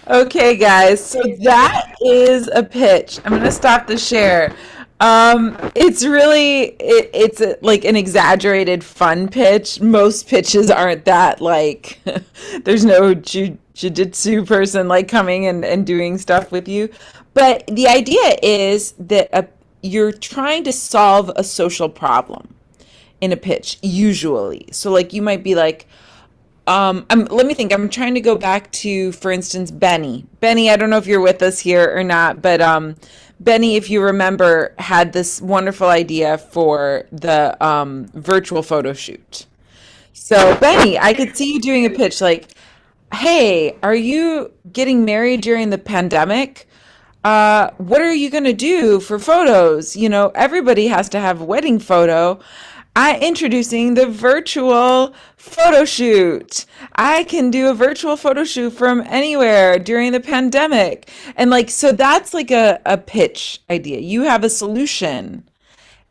Okay, guys, so that is a pitch. I'm going to stop the share. It's really, it's like an exaggerated fun pitch. Most pitches aren't that like, there's no jiu-jitsu person like coming and doing stuff with you. But the idea is that you're trying to solve a social problem in a pitch, usually. So like you might be like, let me think. I'm trying to go back to, for instance, Benny. Benny, I don't know if you're with us here or not, but Benny, if you remember, had this wonderful idea for the virtual photo shoot. So Benny, I could see you doing a pitch like, hey, are you getting married during the pandemic? What are you going to do for photos? You know, everybody has to have a wedding photo. Introducing the virtual photo shoot. I can do a virtual photo shoot from anywhere during the pandemic. And like, so that's like a pitch idea. You have a solution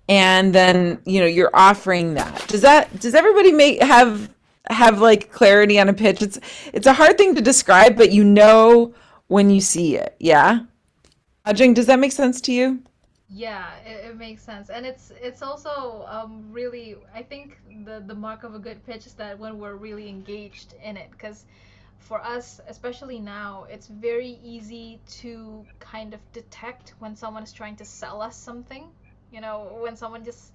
and then, you're offering that. Does everybody have like clarity on a pitch? It's a hard thing to describe, but when you see it. Yeah. Ajing, does that make sense to you? Yeah, it makes sense. And it's also really, I think the mark of a good pitch is that when we're really engaged in it, because for us, especially now, it's very easy to kind of detect when someone is trying to sell us something. When someone just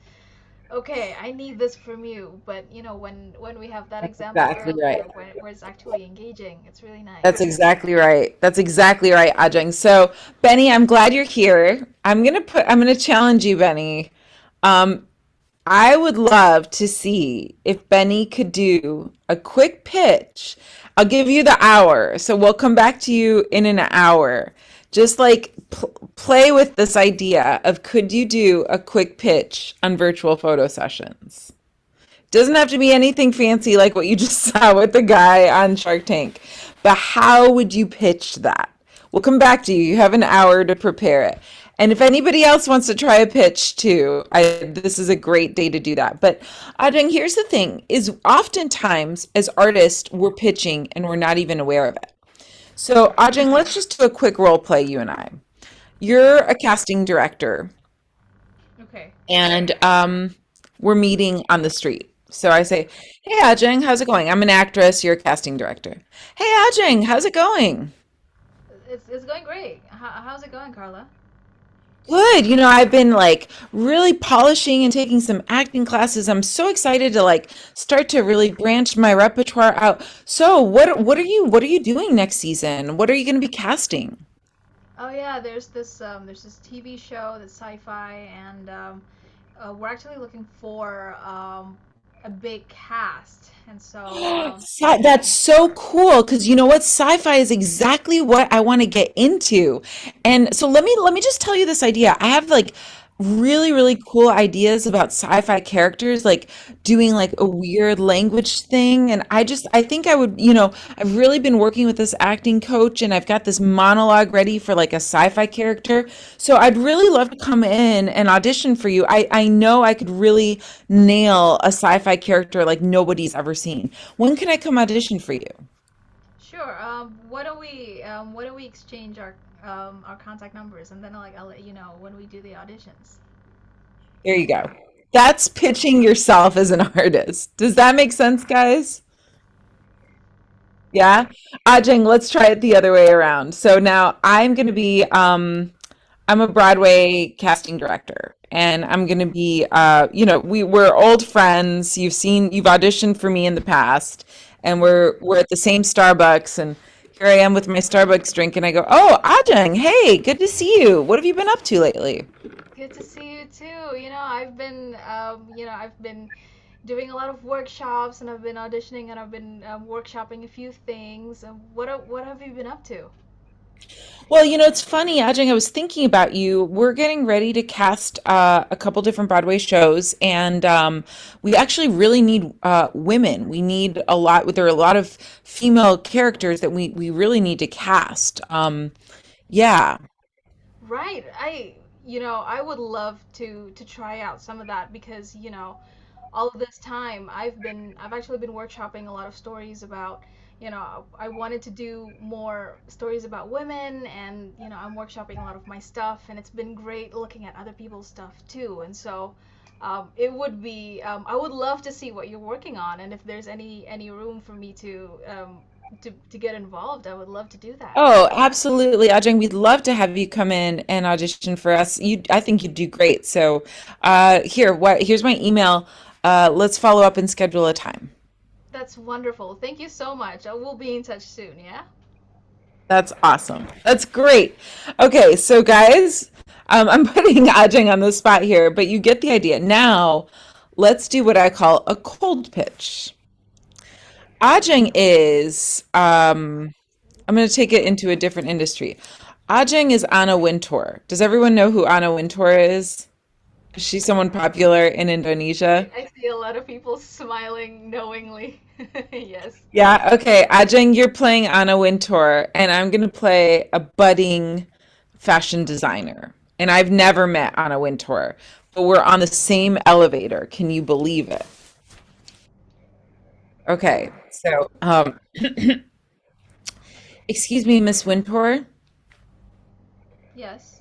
okay, I need this from you. But when we have that That's example exactly earlier, right. where it's actually engaging, it's really That's nice. exactly right. That's exactly right, Ajeng. So, Benny, I'm glad you're here. I'm gonna challenge you, Benny. Um, I would love to see if Benny could do a quick pitch. I'll give you the hour. So we'll come back to you in an hour. Just like play with this idea of could you do a quick pitch on virtual photo sessions? Doesn't have to be anything fancy like what you just saw with the guy on Shark Tank. But how would you pitch that? We'll come back to you. You have an hour to prepare it. And if anybody else wants to try a pitch too, this is a great day to do that. But Ajeng, here's the thing, is oftentimes as artists, we're pitching and we're not even aware of it. So Ajeng, let's just do a quick role play, you and I. You're a casting director Okay. and we're meeting on the street. So I say, "Hey, Ajeng, how's it going? I'm an actress. You're a casting director. Hey, Ajeng, how's it going? It's going great. How's it going, Carla? Good. I've been like really polishing and taking some acting classes. I'm so excited to like start to really branch my repertoire out. So, what are you doing next season? What are you going to be casting?" Oh yeah, there's this TV show that's sci-fi, and we're actually looking for a big cast, and so That's so cool because you know what? Sci-fi is exactly what I want to get into. And so let me just tell you this idea. I have like really, really cool ideas about sci-fi characters, like doing like a weird language thing. And I think I would, I've really been working with this acting coach and I've got this monologue ready for like a sci-fi character. So I'd really love to come in and audition for you. I know I could really nail a sci-fi character like nobody's ever seen. When can I come audition for you? sure. Why don't we exchange our contact numbers, and then I'll let you know when we do the auditions. There you go. That's pitching yourself as an artist. Does that make sense, guys? Yeah. Ajeng, let's try it the other way around. So now I'm a Broadway casting director and I'm going to be we're old friends. You've auditioned for me in the past and we're at the same Starbucks and here I am with my Starbucks drink and I go, "Oh, Ajeng, hey, good to see you. What have you been up to lately?" Good to see you too. I've been doing a lot of workshops, and I've been auditioning, and I've been workshopping a few things. What have you been up to? Well, it's funny, Ajeng, I was thinking about you. We're getting ready to cast a couple different Broadway shows, and we actually really need women. We need a lot, there are a lot of female characters that we really need to cast. Yeah. Right. I would love to try out some of that, because all of this time I've actually been workshopping a lot of stories about, I wanted to do more stories about women, and I'm workshopping a lot of my stuff, and it's been great looking at other people's stuff too. And so I would love to see what you're working on, and if there's any room for me to get involved, I would love to do that. Oh, absolutely, Ajeng. We'd love to have you come in and audition for us. I think you'd do great. So, here's my email. Let's follow up and schedule a time. That's wonderful. Thank you so much. I will be in touch soon, yeah? That's awesome. That's great. Okay, so guys, I'm putting Ajeng on the spot here, but you get the idea. Now, let's do what I call a cold pitch. Ajeng is, I'm going to take it into a different industry. Ajeng is Anna Wintour. Does everyone know who Anna Wintour is? Is she someone popular in Indonesia? I see a lot of people smiling knowingly. Yes. Yeah, okay. Ajeng, you're playing Anna Wintour, and I'm going to play a budding fashion designer. And I've never met Anna Wintour, but we're on the same elevator. Can you believe it? Okay, so, excuse me, Miss Wintour. Yes.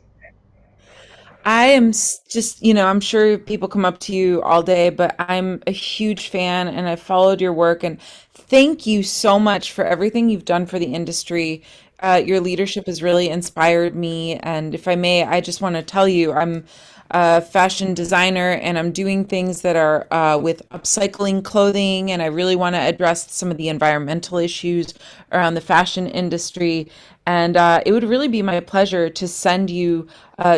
I am just, I'm sure people come up to you all day, but I'm a huge fan and I've followed your work. And thank you so much for everything you've done for the industry. Your leadership has really inspired me. And if I may, I just want to tell you, a fashion designer, and I'm doing things that are with upcycling clothing, and I really want to address some of the environmental issues around the fashion industry. And it would really be my pleasure to send you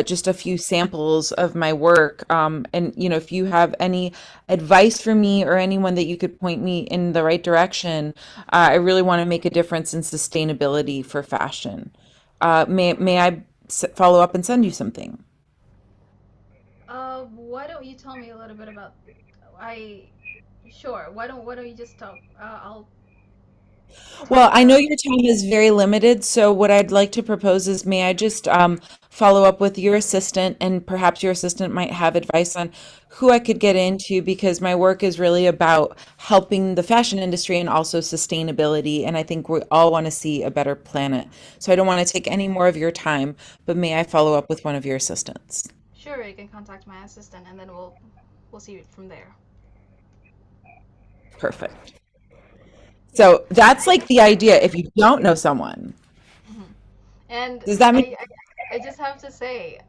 just a few samples of my work. And if you have any advice for me or anyone that you could point me in the right direction, I really want to make a difference in sustainability for fashion. May I follow up and send you something? Why don't you tell me a little bit about I sure. Why don't you just talk? I'll tell Well, I know her. your time is very limited, so what I'd like to propose is may I just follow up with your assistant, and perhaps your assistant might have advice on who I could get into, because my work is really about helping the fashion industry and also sustainability, and I think we all want to see a better planet. So I don't want to take any more of your time, but may I follow up with one of your assistants? Sure, you can contact my assistant, and then we'll see it from there. Perfect. Yeah. So that's like the idea if you don't know someone. Mhm. And Does that make I just have to say,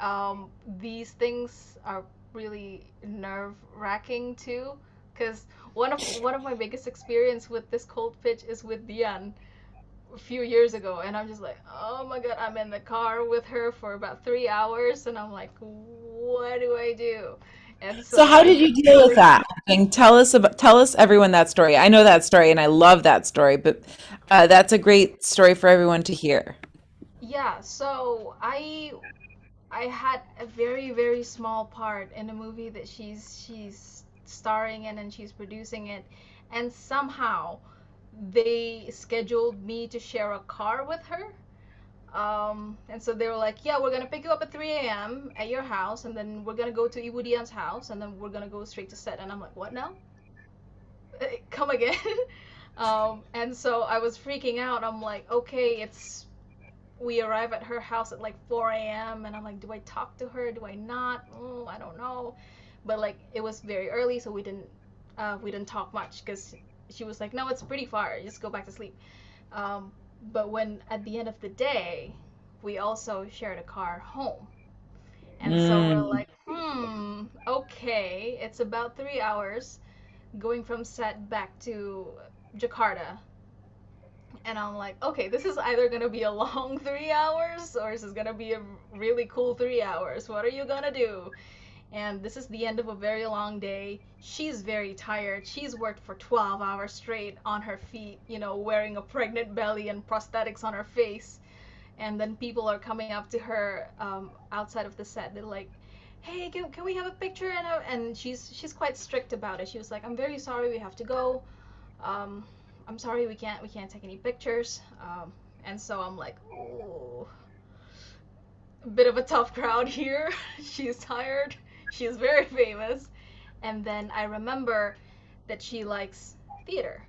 these things are really nerve-wracking too, because one of my biggest experience with this cold pitch is with Diane a few years ago, and I'm just like, oh my God, I'm in the car with her for about 3 hours, and I'm like, what do I do? And So so how I did could you deal with really, that? And tell us everyone that story. I know that story and I love that story, but that's a great story for everyone to hear. yeah. So I had a very, very small part in a movie that she's starring in and she's producing it, and somehow they scheduled me to share a car with her. And so they were like, "Yeah, we're gonna pick you up at 3 a.m. at your house, and then we're gonna go to Ibudian's house, and then we're gonna go straight to set." And I'm like, "What now? Come again?" And so I was freaking out. I'm like, "Okay, it's we arrive at her house at like 4 a.m. and I'm like, do I talk to her? Do I not? Oh, I don't know. But like it was very early, so we didn't talk much because she was like, no, it's pretty far. Just go back to sleep. Um, but when at the end of the day, we also shared a car home. And so we're Mm. like, okay, it's about 3 hours going from set back to Jakarta. And I'm like, okay, this is either gonna be a long 3 hours or this is gonna be a really cool 3 hours. What are you gonna do? And this is the end of a very long day. She's very tired. She's worked for 12 hours straight on her feet, wearing a pregnant belly and prosthetics on her face. And then people are coming up to her outside of the set. They're like, hey, can we have a picture? And she's quite strict about it. She was like, I'm very sorry, we have to go. um, I'm sorry, we can't take any pictures. And so I'm like, oh, a bit of a tough crowd here. She's tired. She's very famous. And then I remember that she likes theater,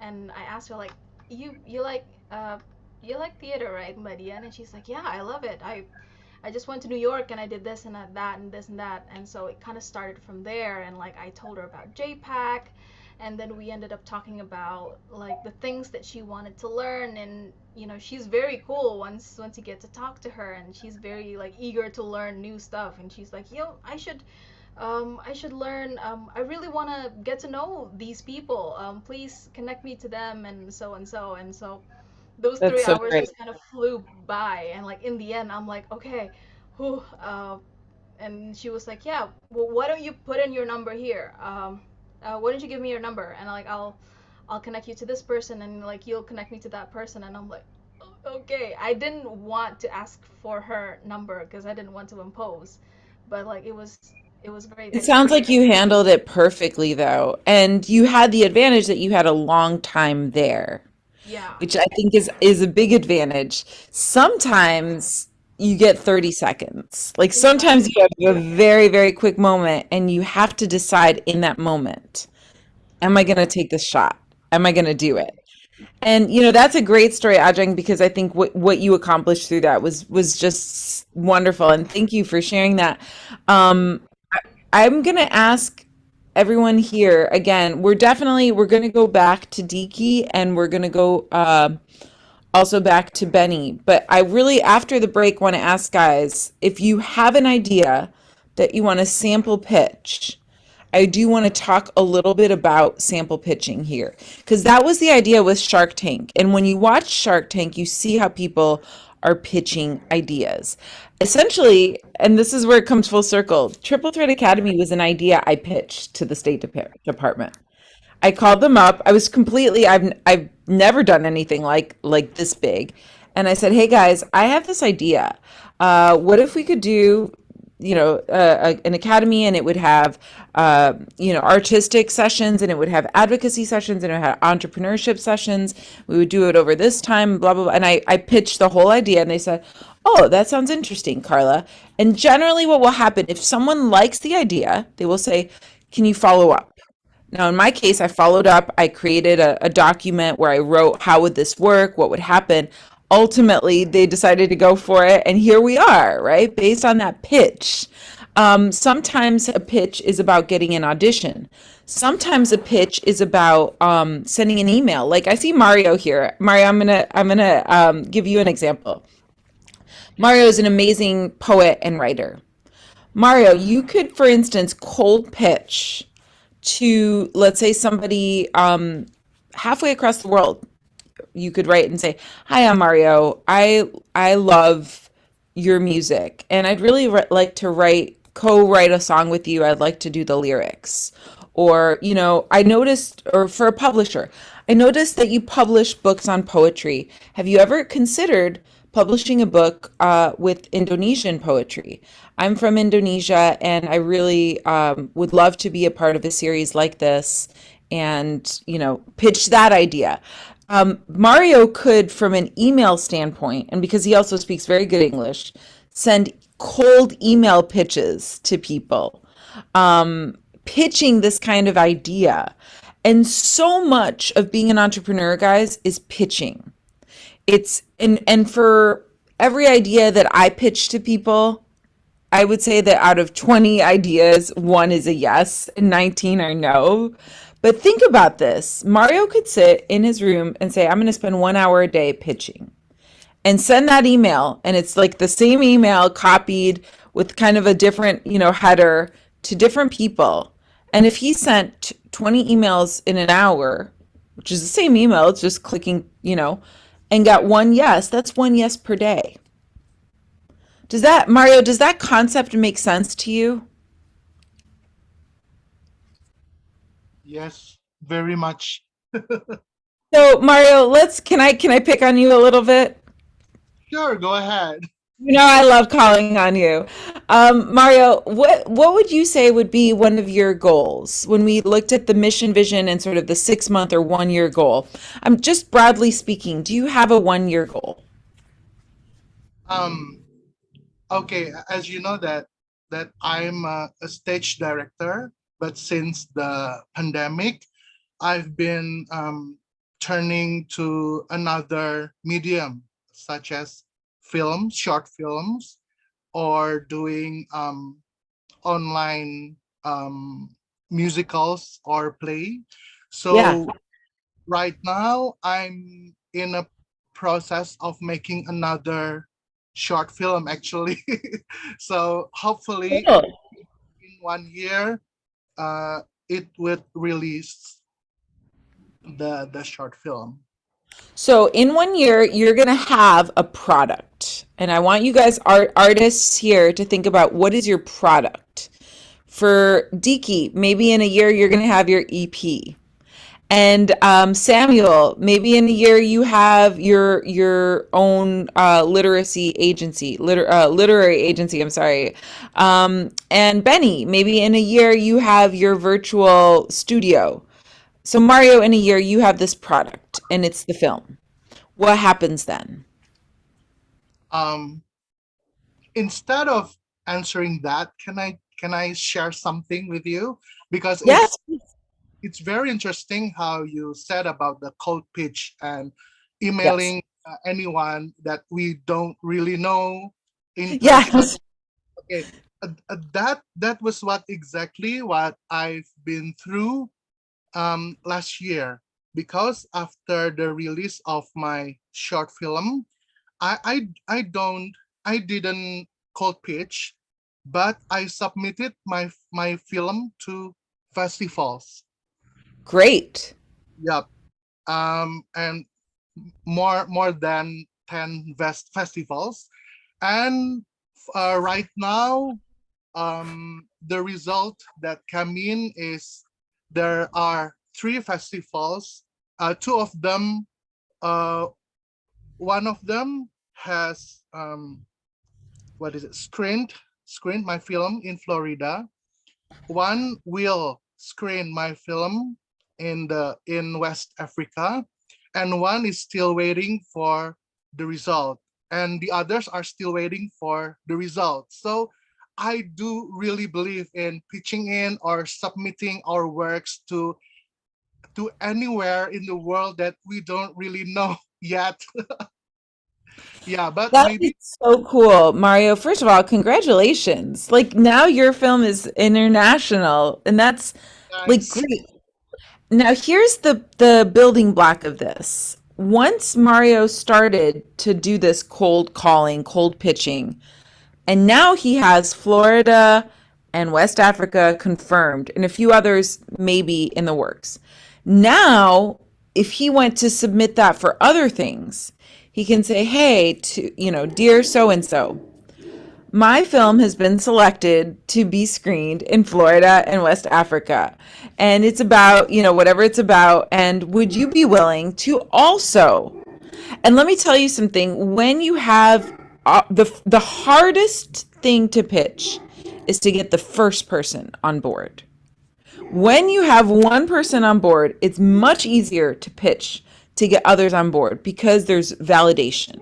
and I asked her like, uh you like theater, right, Maria? And she's like, yeah, I love it. I just went to New York and I did this and that and this and that. And so it kind of started from there. And like I told her about JPAC. And then we ended up talking about like the things that she wanted to learn. And, she's very cool once you get to talk to her. And she's very like eager to learn new stuff. And she's like, I should learn. I really want to get to know these people. Please connect me to them and so and so. And so those That's three so hours great. just kind of flew by, and like in the end I'm like, okay, whew, and she was like, yeah, well, why don't you put in your number here? Why don't you give me your number, and like I'll connect you to this person, and like you'll connect me to that person. And I'm like, okay. I didn't want to ask for her number because I didn't want to impose, but like it was great It that she sounds gave like it. you handled it perfectly though. And you had the advantage that you had a long time there, Yeah. which I think is a big advantage. Sometimes you get 30 seconds. Like sometimes Exactly. you have a very, very quick moment and you have to decide in that moment, am I going to take this shot? Am I going to do it? And that's a great story, Ajeng, because I think what you accomplished through that was just wonderful. And thank you for sharing that. Um, I'm gonna ask everyone here again. We're gonna go back to Diki, and we're gonna go also back to Benny. But I really, after the break, want to ask guys if you have an idea that you want to sample pitch. I do want to talk a little bit about sample pitching here because that was the idea with Shark Tank. And when you watch Shark Tank, you see how people are pitching ideas. Essentially, and this is where it comes full circle, Triple Threat Academy was an idea I pitched to the State Department. I called them up. I was completely I've never done anything like this big. And I said, "Hey guys, I have this idea. What if we could do, an academy and it would have artistic sessions and it would have advocacy sessions and it would have entrepreneurship sessions. We would do it over this time, blah blah blah." And I pitched the whole idea and they said, "Oh, that sounds interesting, Carla." And generally what will happen if someone likes the idea, they will say, "Can you follow up?" Now, in my case, I followed up. I created a document where I wrote how would this work, what would happen. Ultimately, they decided to go for it, and here we are, right? Based on that pitch. Sometimes a pitch is about getting an audition. Sometimes a pitch is about sending an email. Like I see Mario here. Mario, I'm gonna give you an example. Mario is an amazing poet and writer. Mario, you could, for instance, cold pitch to, let's say, somebody halfway across the world. You could write and say, "Hi, I'm Mario. I love your music, and I'd really like to co-write a song with you. I'd like to do the lyrics." Or, I noticed, or for a publisher, I noticed that you publish books on poetry. Have you ever considered publishing a book with Indonesian poetry? I'm from Indonesia, and I really would love to be a part of a series like this and, pitch that idea. Mario could, from an email standpoint, and because he also speaks very good English, send cold email pitches to people, pitching this kind of idea. And so much of being an entrepreneur, guys, is pitching. And for every idea that I pitch to people, I would say that out of 20 ideas, one is a yes and 19 are no. But think about this. Mario could sit in his room and say, "I'm going to spend 1 hour a day pitching," and send that email. And it's like the same email copied with kind of a different, header to different people. And if he sent 20 emails in an hour, which is the same email, it's just clicking, and got one yes, that's one yes per day. Mario, does that concept make sense to you? Yes, very much. So Mario, can I pick on you a little bit? Sure, go ahead. I love calling on you. Mario, what would you say would be one of your goals when we looked at the mission, vision, and sort of the 6 month or 1 year goal? I'm just broadly speaking, do you have a 1 year goal? Okay, as you know that I'm a stage director, but since the pandemic, I've been turning to another medium, such as films, short films, or doing online musicals or play. So Yeah. right now, I'm in a process of making another short film, actually. So hopefully Cool. in 1 year, it would release the short film. So in 1 year, you're going to have a product. And I want you guys, artists here, to think about what is your product. For Diki, maybe in a year, you're going to have your EP. And Samuel, maybe in a year you have your own literary agency. I'm sorry. And Benny, maybe in a year you have your virtual studio. So Mario, in a year you have this product, and it's the film. What happens then? Instead of answering that, can I share something with you? Because Yes. it's very interesting how you said about the cold pitch and Yes. emailing anyone that we don't really know in person. Yes. Okay, that was exactly what I've been through last year, because after the release of my short film, I don't I didn't cold pitch, but I submitted my film to festivals. Great. Yep. And more than 10 festivals, and right now, the result that came in is there are three festivals. Two of them, uh, one of them has what is it? Screened my film in Florida. One will screen my film in West Africa, and one is still waiting for the result, and the others are still waiting for the result. So I do really believe in pitching in or submitting our works to anywhere in the world that we don't really know yet. Yeah, but That is maybe so cool, Mario. First of all, congratulations. Like now your film is international and that's like thanks. great. Now here's the building block of this. Once Mario started to do this cold calling, cold pitching, and now he has Florida and West Africa confirmed, and a few others maybe in the works. Now, if he went to submit that for other things, he can say, hey, dear so and so, my film has been selected to be screened in Florida and West Africa. And it's about, whatever it's about. And would you be willing to also, and let me tell you something, when you have the hardest thing to pitch is to get the first person on board. When you have one person on board, it's much easier to pitch to get others on board because there's validation.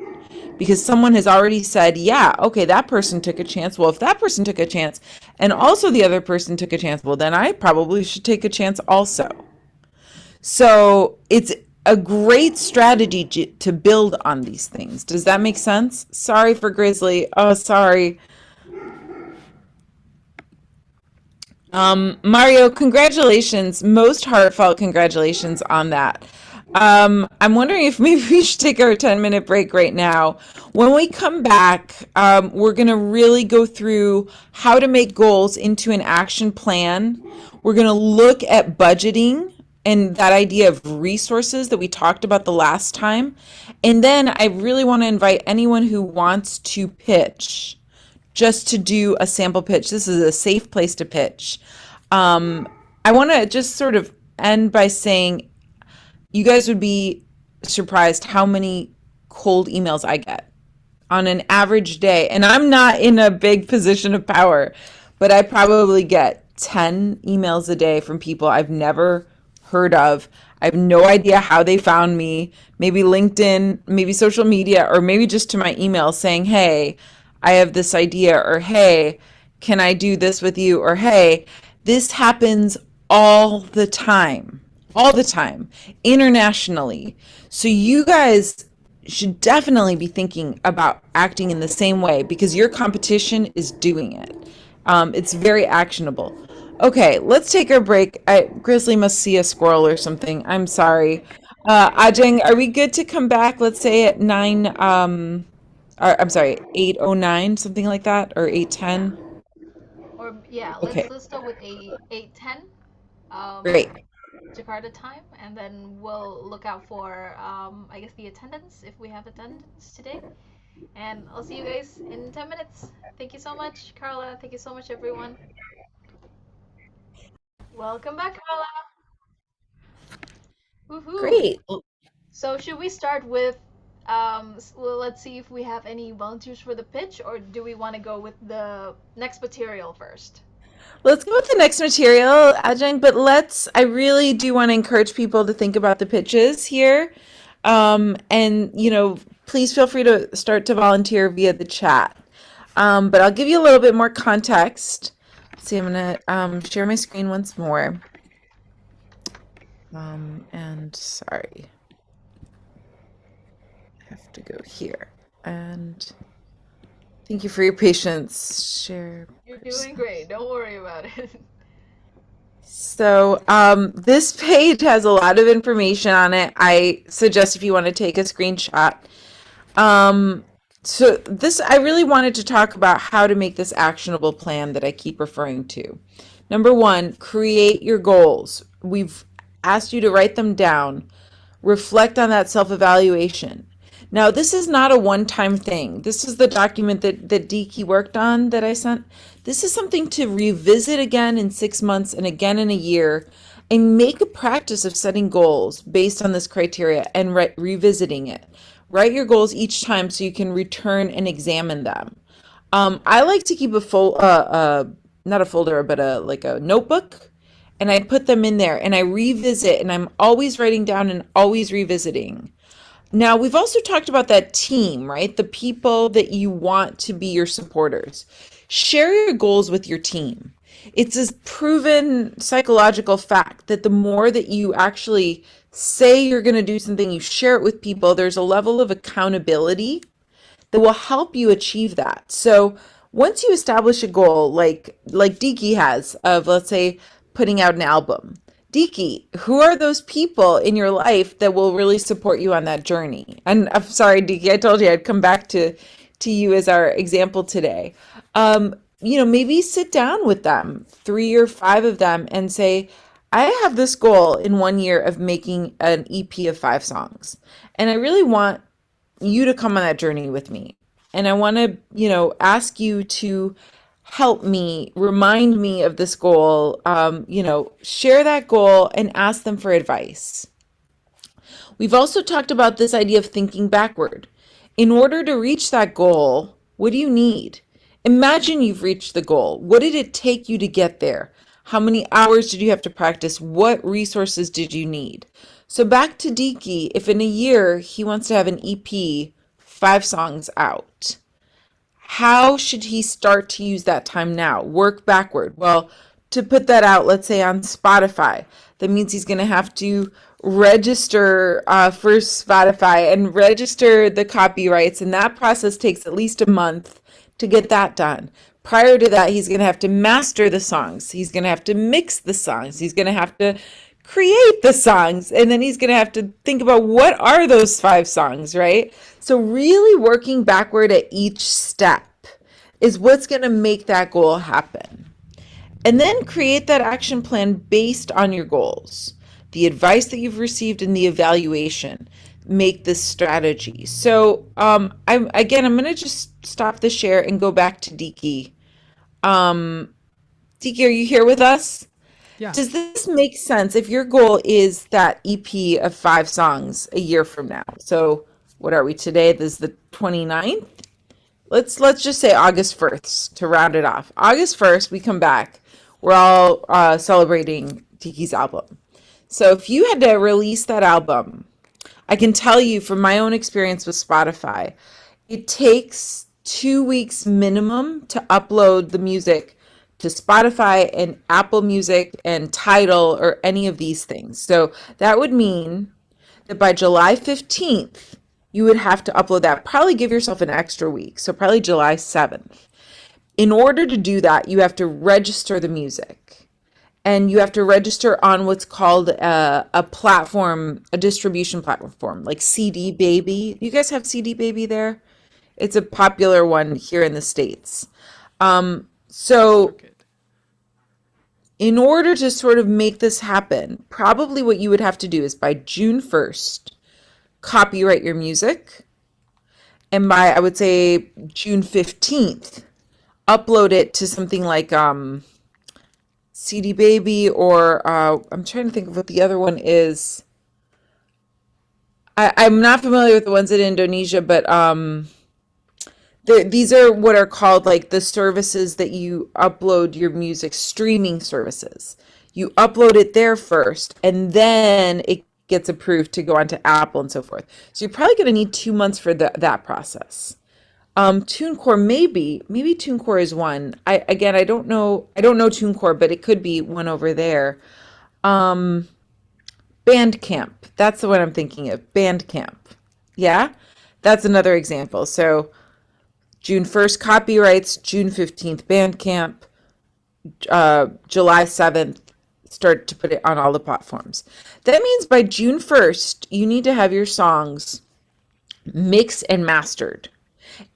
Because someone has already said, yeah, okay, that person took a chance. Well, if that person took a chance and also the other person took a chance, well, then I probably should take a chance also. So it's a great strategy to build on these things. Does that make sense? Sorry for Grizzly. Oh, sorry. Mario, congratulations. Most heartfelt congratulations on that. I'm wondering if maybe we should take our 10-minute break right now. When we come back, we're going to really go through how to make goals into an action plan. We're going to look at budgeting and that idea of resources that we talked about the last time. And then I really want to invite anyone who wants to pitch just to do a sample pitch. This is a safe place to pitch. I want to just sort of end by saying you guys would be surprised how many cold emails I get on an average day. And I'm not in a big position of power, but I probably get 10 emails a day from people I've never heard of. I have no idea how they found me. Maybe LinkedIn, maybe social media, or maybe just to my email saying, hey, I have this idea, or hey, can I do this with you? Or hey, this happens all the time, internationally. So you guys should definitely be thinking about acting in the same way because your competition is doing it. It's very actionable. Okay, let's take our break. Grizzly must see a squirrel or something. I'm sorry. Ajeng, are we good to come back? Let's say at 8:09, something like that, or 8:10. Or yeah, Okay, let's start with a 8:10 great. Jakarta time, and then we'll look out for I guess the attendance if we have attendance today. And I'll see you guys in 10 minutes. Thank you so much, Carla. Thank you so much, everyone. Welcome back, Carla. Woohoo! Great. So should we start with well, let's see if we have any volunteers for the pitch, or do we want to go with the next material first? Let's go with the next material, Ajahn, but I really do want to encourage people to think about the pitches here. And, please feel free to start to volunteer via the chat. But I'll give you a little bit more context. Let's see, I'm going to share my screen once more. And sorry, I have to go here. And thank you for your patience. Share. You're doing great. Don't worry about it. So this page has a lot of information on it. I suggest if you want to take a screenshot. Um, so this, I really wanted to talk about how to make this actionable plan that I keep referring to. Number one, create your goals. We've asked you to write them down. Reflect on that self-evaluation. Now, this is not a one-time thing. This is the document that Deeki worked on that I sent. This is something to revisit again in 6 months and again in a year, and make a practice of setting goals based on this criteria and revisiting it. Write your goals each time so you can return and examine them. I like to keep not a folder, but a notebook, and I put them in there and I revisit, and I'm always writing down and always revisiting. Now, we've also talked about that team, right? The people that you want to be your supporters. Share your goals with your team. It's a proven psychological fact that the more that you actually say you're going to do something, you share it with people, there's a level of accountability that will help you achieve that. So once you establish a goal, like Deeki has, of, let's say, putting out an album, Deeki, who are those people in your life that will really support you on that journey? And I'm sorry, Deeki, I told you I'd come back to you as our example today. Maybe sit down with them, 3 or 5 of them, and say, I have this goal in 1 year of making an EP of 5 songs. And I really want you to come on that journey with me. And I want to, ask you to help me, remind me of this goal, share that goal and ask them for advice. We've also talked about this idea of thinking backward. In order to reach that goal, what do you need? Imagine you've reached the goal. What did it take you to get there? How many hours did you have to practice? What resources did you need? So back to Deeki, if in a year he wants to have an EP, 5 songs out, how should he start to use that time now? Work backward. Well, to put that out, let's say on Spotify, that means he's going to have to register for Spotify and register the copyrights. And that process takes at least a month to get that done. Prior to that, he's going to have to master the songs. He's going to have to mix the songs. He's going to have to create the songs. And then he's going to have to think about what are those 5 songs, right? So really working backward at each step is what's going to make that goal happen. And then create that action plan based on your goals, the advice that you've received, and the evaluation. Make this strategy. So I'm going to just stop the share and go back to Deeki. Deeki, are you here with us? Yeah. Does this make sense if your goal is that EP of 5 songs a year from now? So what are we today? This is the 29th. Let's just say August 1st to round it off. August 1st, we come back. We're all celebrating Deeki's album. So if you had to release that album, I can tell you from my own experience with Spotify, it takes 2 weeks minimum to upload the music to Spotify and Apple Music and Tidal or any of these things. So that would mean that by July 15th, you would have to upload that. Probably give yourself an extra week. So probably July 7th. In order to do that, you have to register the music. And you have to register on what's called a platform, a distribution platform, like CD Baby. You guys have CD Baby there? It's a popular one here in the States. So in order to sort of make this happen, probably what you would have to do is by June 1st, copyright your music. And by, I would say, June 15th, upload it to something like CD Baby, or I'm trying to think of what the other one is. I'm not familiar with the ones in Indonesia, but these are what are called like the services that you upload your music, streaming services. You upload it there first, and then it gets approved to go onto Apple and so forth. So you're probably going to need 2 months for that process. TuneCore, maybe TuneCore is one. I don't know TuneCore, but it could be one over there. Bandcamp, that's the one I'm thinking of. Bandcamp, yeah, that's another example. So June 1st copyrights, June 15th Bandcamp, July 7th start to put it on all the platforms. That means by June 1st, you need to have your songs mixed and mastered.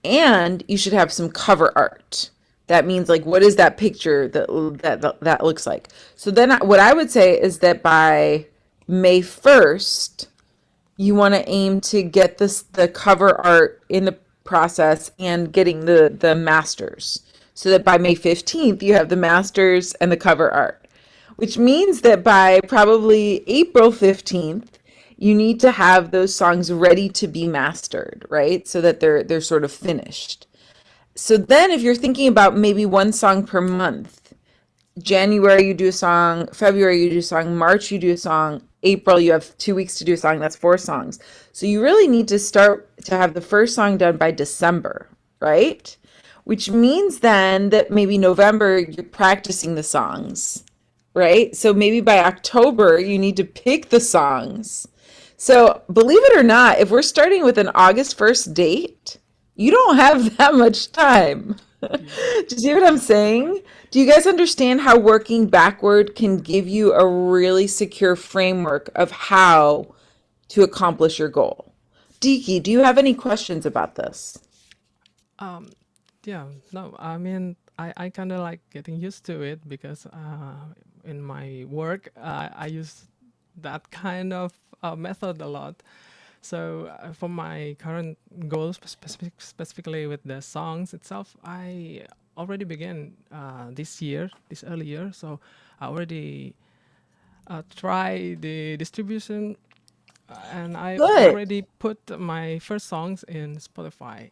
And you should have some cover art. That means like what is that picture that looks like? So then what I would say is that by May 1st, you want to aim to get the cover art in the process and getting the masters, so that by May 15th you have the masters and the cover art, which means that by probably April 15th you need to have those songs ready to be mastered, right? So that they're sort of finished. So then if you're thinking about maybe one song per month, January you do a song, February you do a song, March you do a song, April you have 2 weeks to do a song, that's 4 songs. So you really need to start to have the first song done by December, right? Which means then that maybe November you're practicing the songs, right? So maybe by October you need to pick the songs. So believe it or not, if we're starting with an August 1st date, you don't have that much time. Do you see what I'm saying? Do you guys understand how working backward can give you a really secure framework of how to accomplish your goal? Diki, do you have any questions about this? Um, yeah, no, I mean, I kind of like getting used to it because in my work, I use that kind of method a lot. So for my current goals, specifically with the songs itself, I already began this early year. So I already try the distribution, and I Good. already put my first songs in Spotify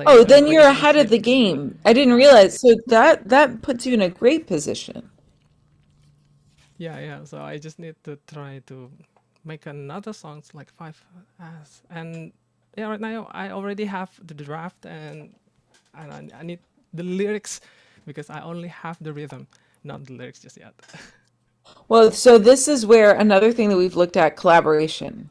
Oh, then you're later ahead this of year. the game. I didn't Yeah, realize. So that puts you in a great position. yeah. So I just need to try to make another songs like five as and yeah. Right now I already have the draft and I need the lyrics because I only have the rhythm, not the lyrics just yet. Well, so this is where another thing that we've looked at, collaboration.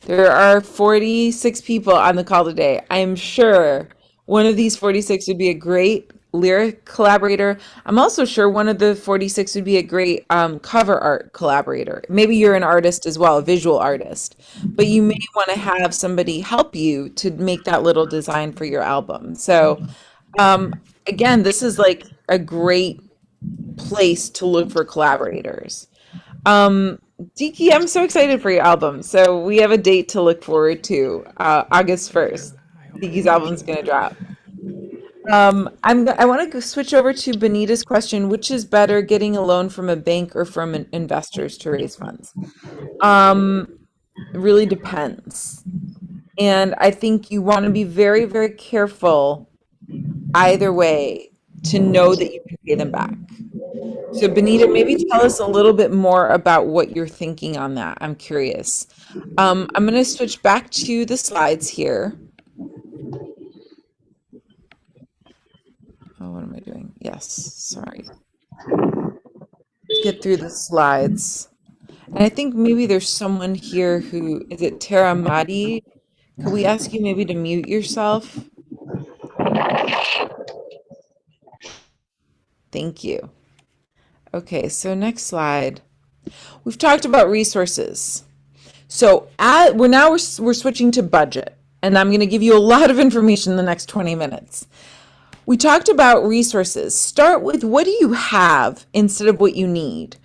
There are 46 people on the call today. I'm sure one of these 46 would be a great lyric collaborator. I'm also sure one of the 46 would be a great cover art collaborator. Maybe you're an artist as well, a visual artist, but you may want to have somebody help you to make that little design for your album. So, again, this is like a great place to look for collaborators. Um, Diki, I'm so excited for your album. So we have a date to look forward to, August Thank you. 1st. I hope Diki's thank album's you. gonna drop. I want to switch over to Benita's question, which is better, getting a loan from a bank or from investors to raise funds? Um, it really depends. And I think you want to be very, very careful either way to know that you can pay them back. So Benita, maybe tell us a little bit more about what you're thinking on that. I'm curious. I'm going to switch back to the slides here. Oh, what am I doing? Yes, sorry. Let's get through the slides. And I think maybe there's someone here who, is it Tara Madi? Could we ask you maybe to mute yourself? Thank you. Okay, so next slide. We've talked about resources. So we're switching to budget, and I'm going to give you a lot of information in the next 20 minutes. We talked about resources. Start with what do you have instead of what you need.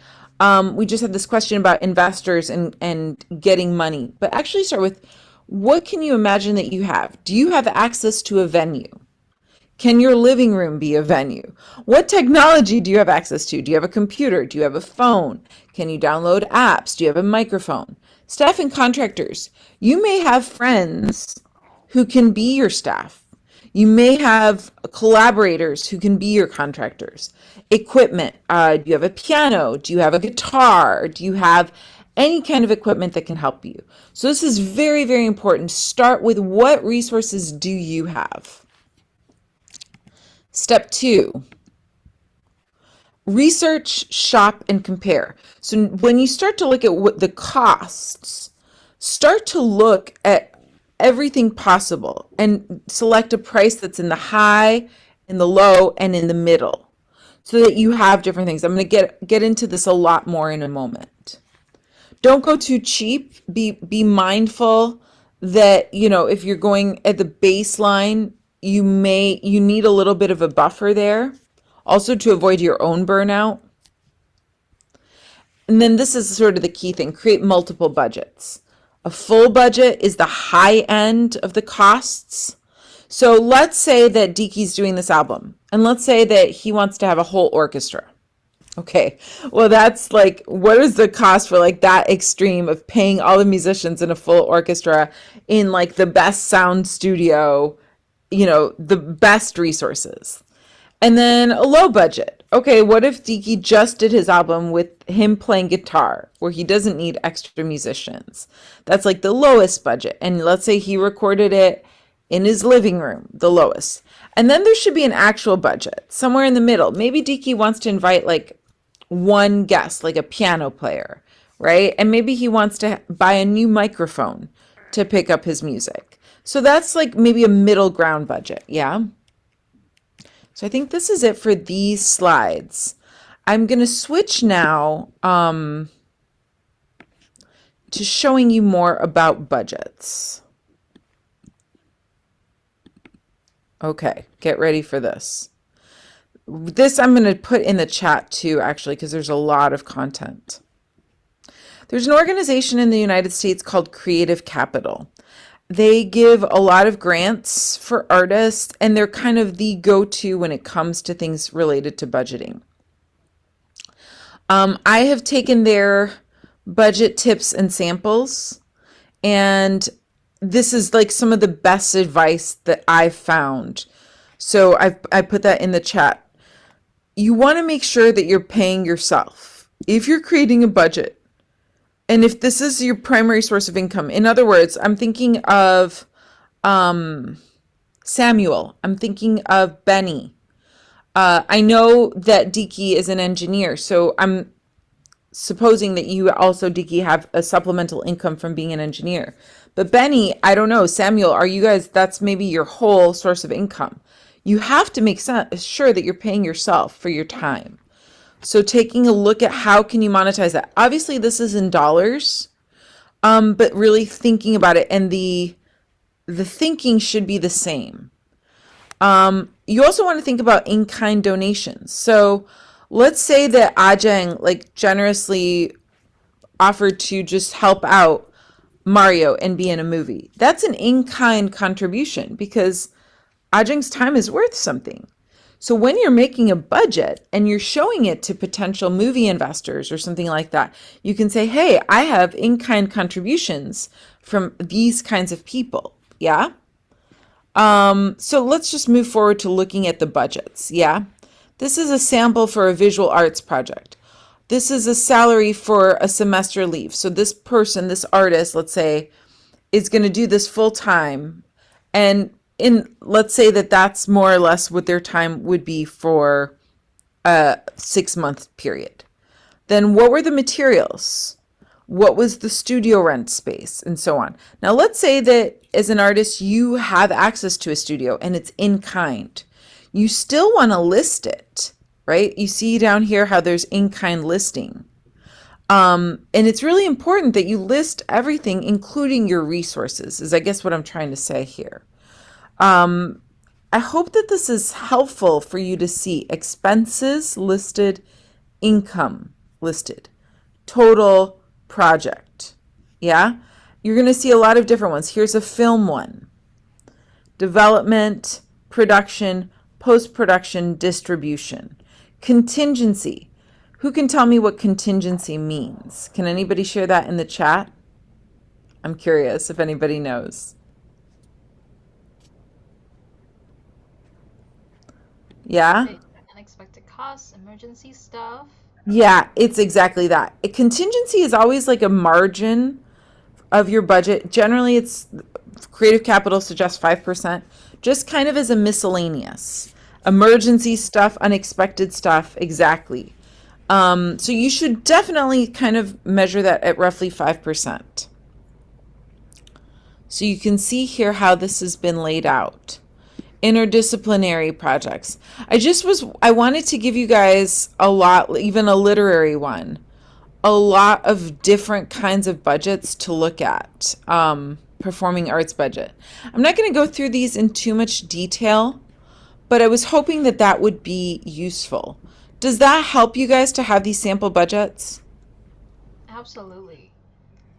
We just had this question about investors and getting money, but actually start with what can you imagine that you have? Do you have access to a venue? Can your living room be a venue? What technology do you have access to? Do you have a computer? Do you have a phone? Can you download apps? Do you have a microphone? Staff and contractors. You may have friends who can be your staff. You may have collaborators who can be your contractors. Equipment. Do you have a piano? Do you have a guitar? Do you have any kind of equipment that can help you? So this is very, very important. Start with what resources do you have? Step 2, research, shop, and compare. So when you start to look at what the costs, start to look at everything possible and select a price that's in the high, in the low, and in the middle. so that you have different things. I'm going to get into this a lot more in a moment. Don't go too cheap. Be mindful that, you know, if you're going at the baseline, you need a little bit of a buffer there, also to avoid your own burnout. And then this is sort of the key thing: create multiple budgets. A full budget is the high end of the costs. So let's say that Diki's doing this album, and let's say that he wants to have a whole orchestra. Okay, well, that's like, what is the cost for like that extreme of paying all the musicians in a full orchestra in like the best sound studio, you know, the best resources? And then a low budget. Okay, what if Diki just did his album with him playing guitar, where he doesn't need extra musicians? That's like the lowest budget. And let's say he recorded it in his living room, the lowest. And then there should be an actual budget somewhere in the middle. Maybe Diki wants to invite like one guest, like a piano player, right? And maybe he wants to buy a new microphone to pick up his music. So that's like maybe a middle ground budget, yeah? So I think this is it for these slides. I'm going to switch now to showing you more about budgets. Okay, get ready for this. This I'm going to put in the chat too, actually, because there's a lot of content. There's an organization in the United States called Creative Capital. They give a lot of grants for artists, and they're kind of the go-to when it comes to things related to budgeting. I have taken their budget tips and samples, and this is like some of the best advice that I've found. So I put that in the chat. You want to make sure that you're paying yourself. If you're creating a budget, and if this is your primary source of income, in other words, I'm thinking of Samuel, I'm thinking of Benny. I know that Diki is an engineer, so I'm supposing that you also, Diki, have a supplemental income from being an engineer. But Benny, I don't know, Samuel, are you guys, that's maybe your whole source of income. You have to make sure that you're paying yourself for your time. So taking a look at how can you monetize that. Obviously, this is in dollars, but really thinking about it, and the thinking should be the same. You also want to think about in-kind donations. So let's say that Ajeng like generously offered to just help out Mario and be in a movie. That's an in-kind contribution because Ajeng's time is worth something. So when you're making a budget and you're showing it to potential movie investors or something like that, you can say, hey, I have in-kind contributions from these kinds of people. Yeah. So let's just move forward to looking at the budgets. Yeah. This is a sample for a visual arts project. This is a salary for a semester leave. So this person, this artist, let's say, is going to do this full time. And let's say that that's more or less what their time would be for a 6-month period. Then what were the materials? What was the studio rent space, and so on. Now let's say that as an artist, you have access to a studio and it's in kind. You still want to list it, right? You see down here how there's in-kind listing. And it's really important that you list everything, including your resources, is I guess what I'm trying to say here. I hope that this is helpful for you to see expenses listed, income listed, total project. Yeah, you're going to see a lot of different ones. Here's a film one: development, production, post-production, distribution. Contingency. Who can tell me what contingency means? Can anybody share that in the chat? I'm curious if anybody knows. Yeah? Unexpected costs, emergency stuff. Yeah, it's exactly that. A contingency is always like a margin of your budget. Generally, it's Creative Capital suggests 5%, just kind of as a miscellaneous. Emergency stuff, unexpected stuff, exactly. So you should definitely kind of measure that at roughly 5%. So you can see here how this has been laid out. interdisciplinary projects. I wanted to give you guys a lot, even a literary one, a lot of different kinds of budgets to look at. Performing arts budget. I'm not going to go through these in too much detail, but I was hoping that that would be useful. Does that help you guys to have these sample budgets? Absolutely.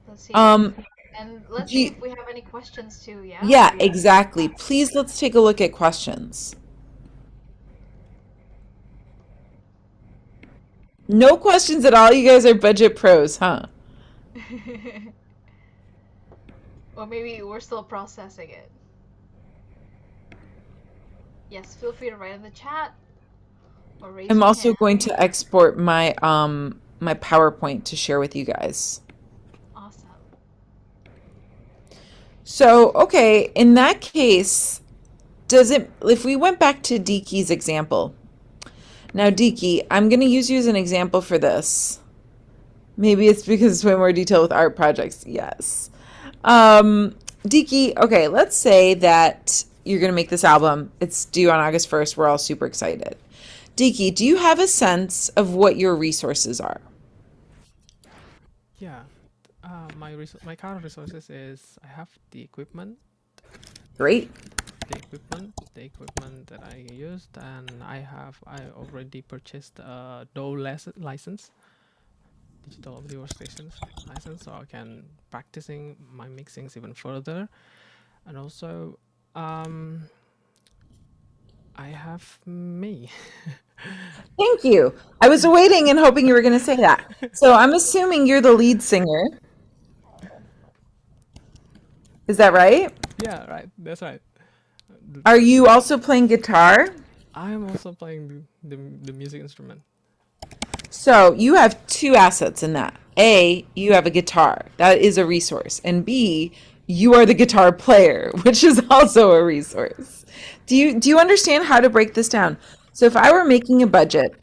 Let's see. Um, And let's do see you- if we have any questions too, yeah? yeah, exactly. Please, let's take a look at questions. No questions at all. You guys are budget pros, huh? Or maybe we're still processing it. Yes, feel free to write in the chat or raise I'm your also hand. going to export my my PowerPoint to share with you guys. Awesome. So, okay, in that case, if we went back to Diki's example. Now, Diki, I'm going to use you as an example for this. Maybe it's because it's way more detail with art projects. Yes. Diki, okay, let's say that you're going to make this album. It's due on August 1st. We're all super excited. Diki, do you have a sense of what your resources are? Yeah. My current resources is I have the equipment, Great. the equipment that I used, and I already purchased a license, digital audio workstations license, so I can practicing my mixings even further, and also I have me. Thank you. I was waiting and hoping you were going to say that. So I'm assuming you're the lead singer. Is that right? Yeah, right. That's right. Are you also playing guitar? I'm also playing the music instrument. So you have two assets in that. A, you have a guitar. That is a resource. And B, you are the guitar player, which is also a resource. Do you understand how to break this down? So if I were making a budget,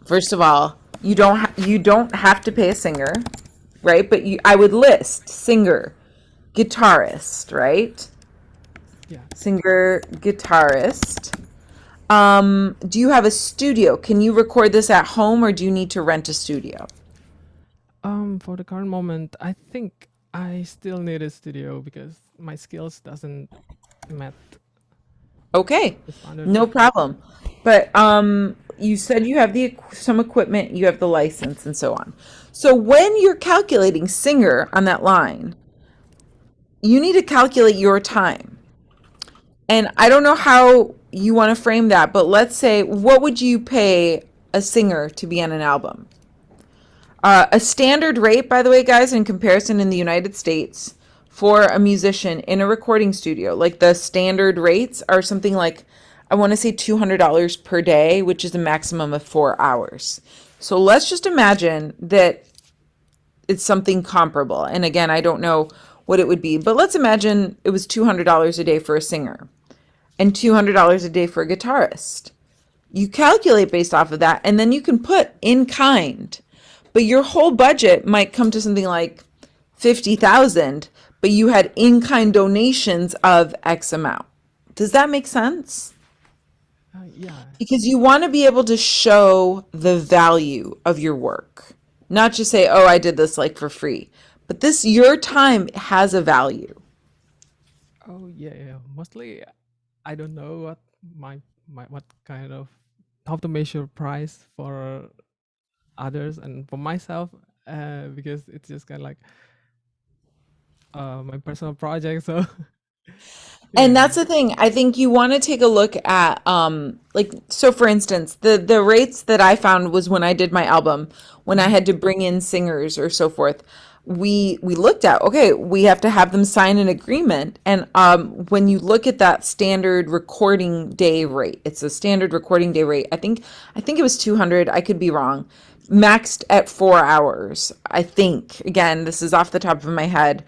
first of all, you don't have to pay a singer, right? But I would list singer, guitarist, right? Yeah. Singer, guitarist. Do you have a studio? Can you record this at home or do you need to rent a studio? For the current moment, I think I still need a studio because my skills doesn't met Okay, the standard. no problem. But you said you have some equipment, you have the license and so on. So when you're calculating singer on that line, you need to calculate your time. And I don't know how you want to frame that, but let's say, what would you pay a singer to be on an album? A standard rate, by the way, guys, in comparison in the United States for a musician in a recording studio, like the standard rates are something like, I want to say $200 per day, which is a maximum of 4 hours. So let's just imagine that it's something comparable. And again, I don't know what it would be, but let's imagine it was $200 a day for a singer and $200 a day for a guitarist. You calculate based off of that, and then you can put in kind. But your whole budget might come to something like 50,000, but you had in-kind donations of X amount. Does that make sense? Yeah. Because you want to be able to show the value of your work, not just say, "Oh, I did this like for free." But your time has a value. Oh yeah. Mostly, I don't know what kind of how to measure price for others and for myself, because it's just kind of like my personal project. So And yeah. that's the thing. I think you want to take a look at so for instance, the rates that I found was when I did my album, when I had to bring in singers or so forth, we looked at, okay, we have to have them sign an agreement. And when you look at that standard recording day rate, it's a standard recording day rate. I think it was 200. I could be wrong. Maxed at 4 hours. I think, again, this is off the top of my head.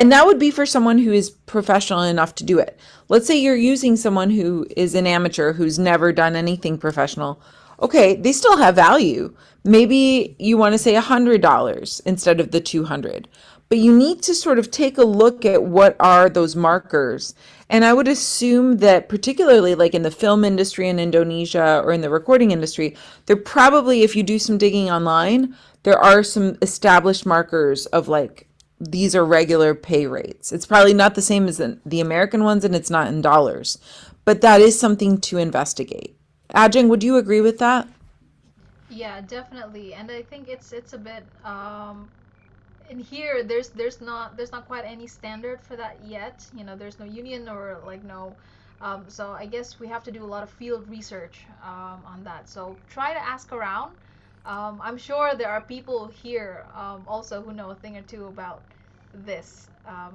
And that would be for someone who is professional enough to do it. Let's say you're using someone who is an amateur who's never done anything professional. Okay, they still have value. Maybe you want to say $100 instead of the 200. But you need to sort of take a look at what are those markers And I would assume that particularly like in the film industry in Indonesia or in the recording industry, there probably, if you do some digging online, there are some established markers of like, these are regular pay rates. It's probably not the same as the American ones and it's not in dollars, but that is something to investigate. Ajeng, would you agree with that? Yeah, definitely. And I think it's a bit in here there's not quite any standard for that yet. There's no union or like no so I guess we have to do a lot of field research on that. So try to ask around. I'm sure there are people here also who know a thing or two about this.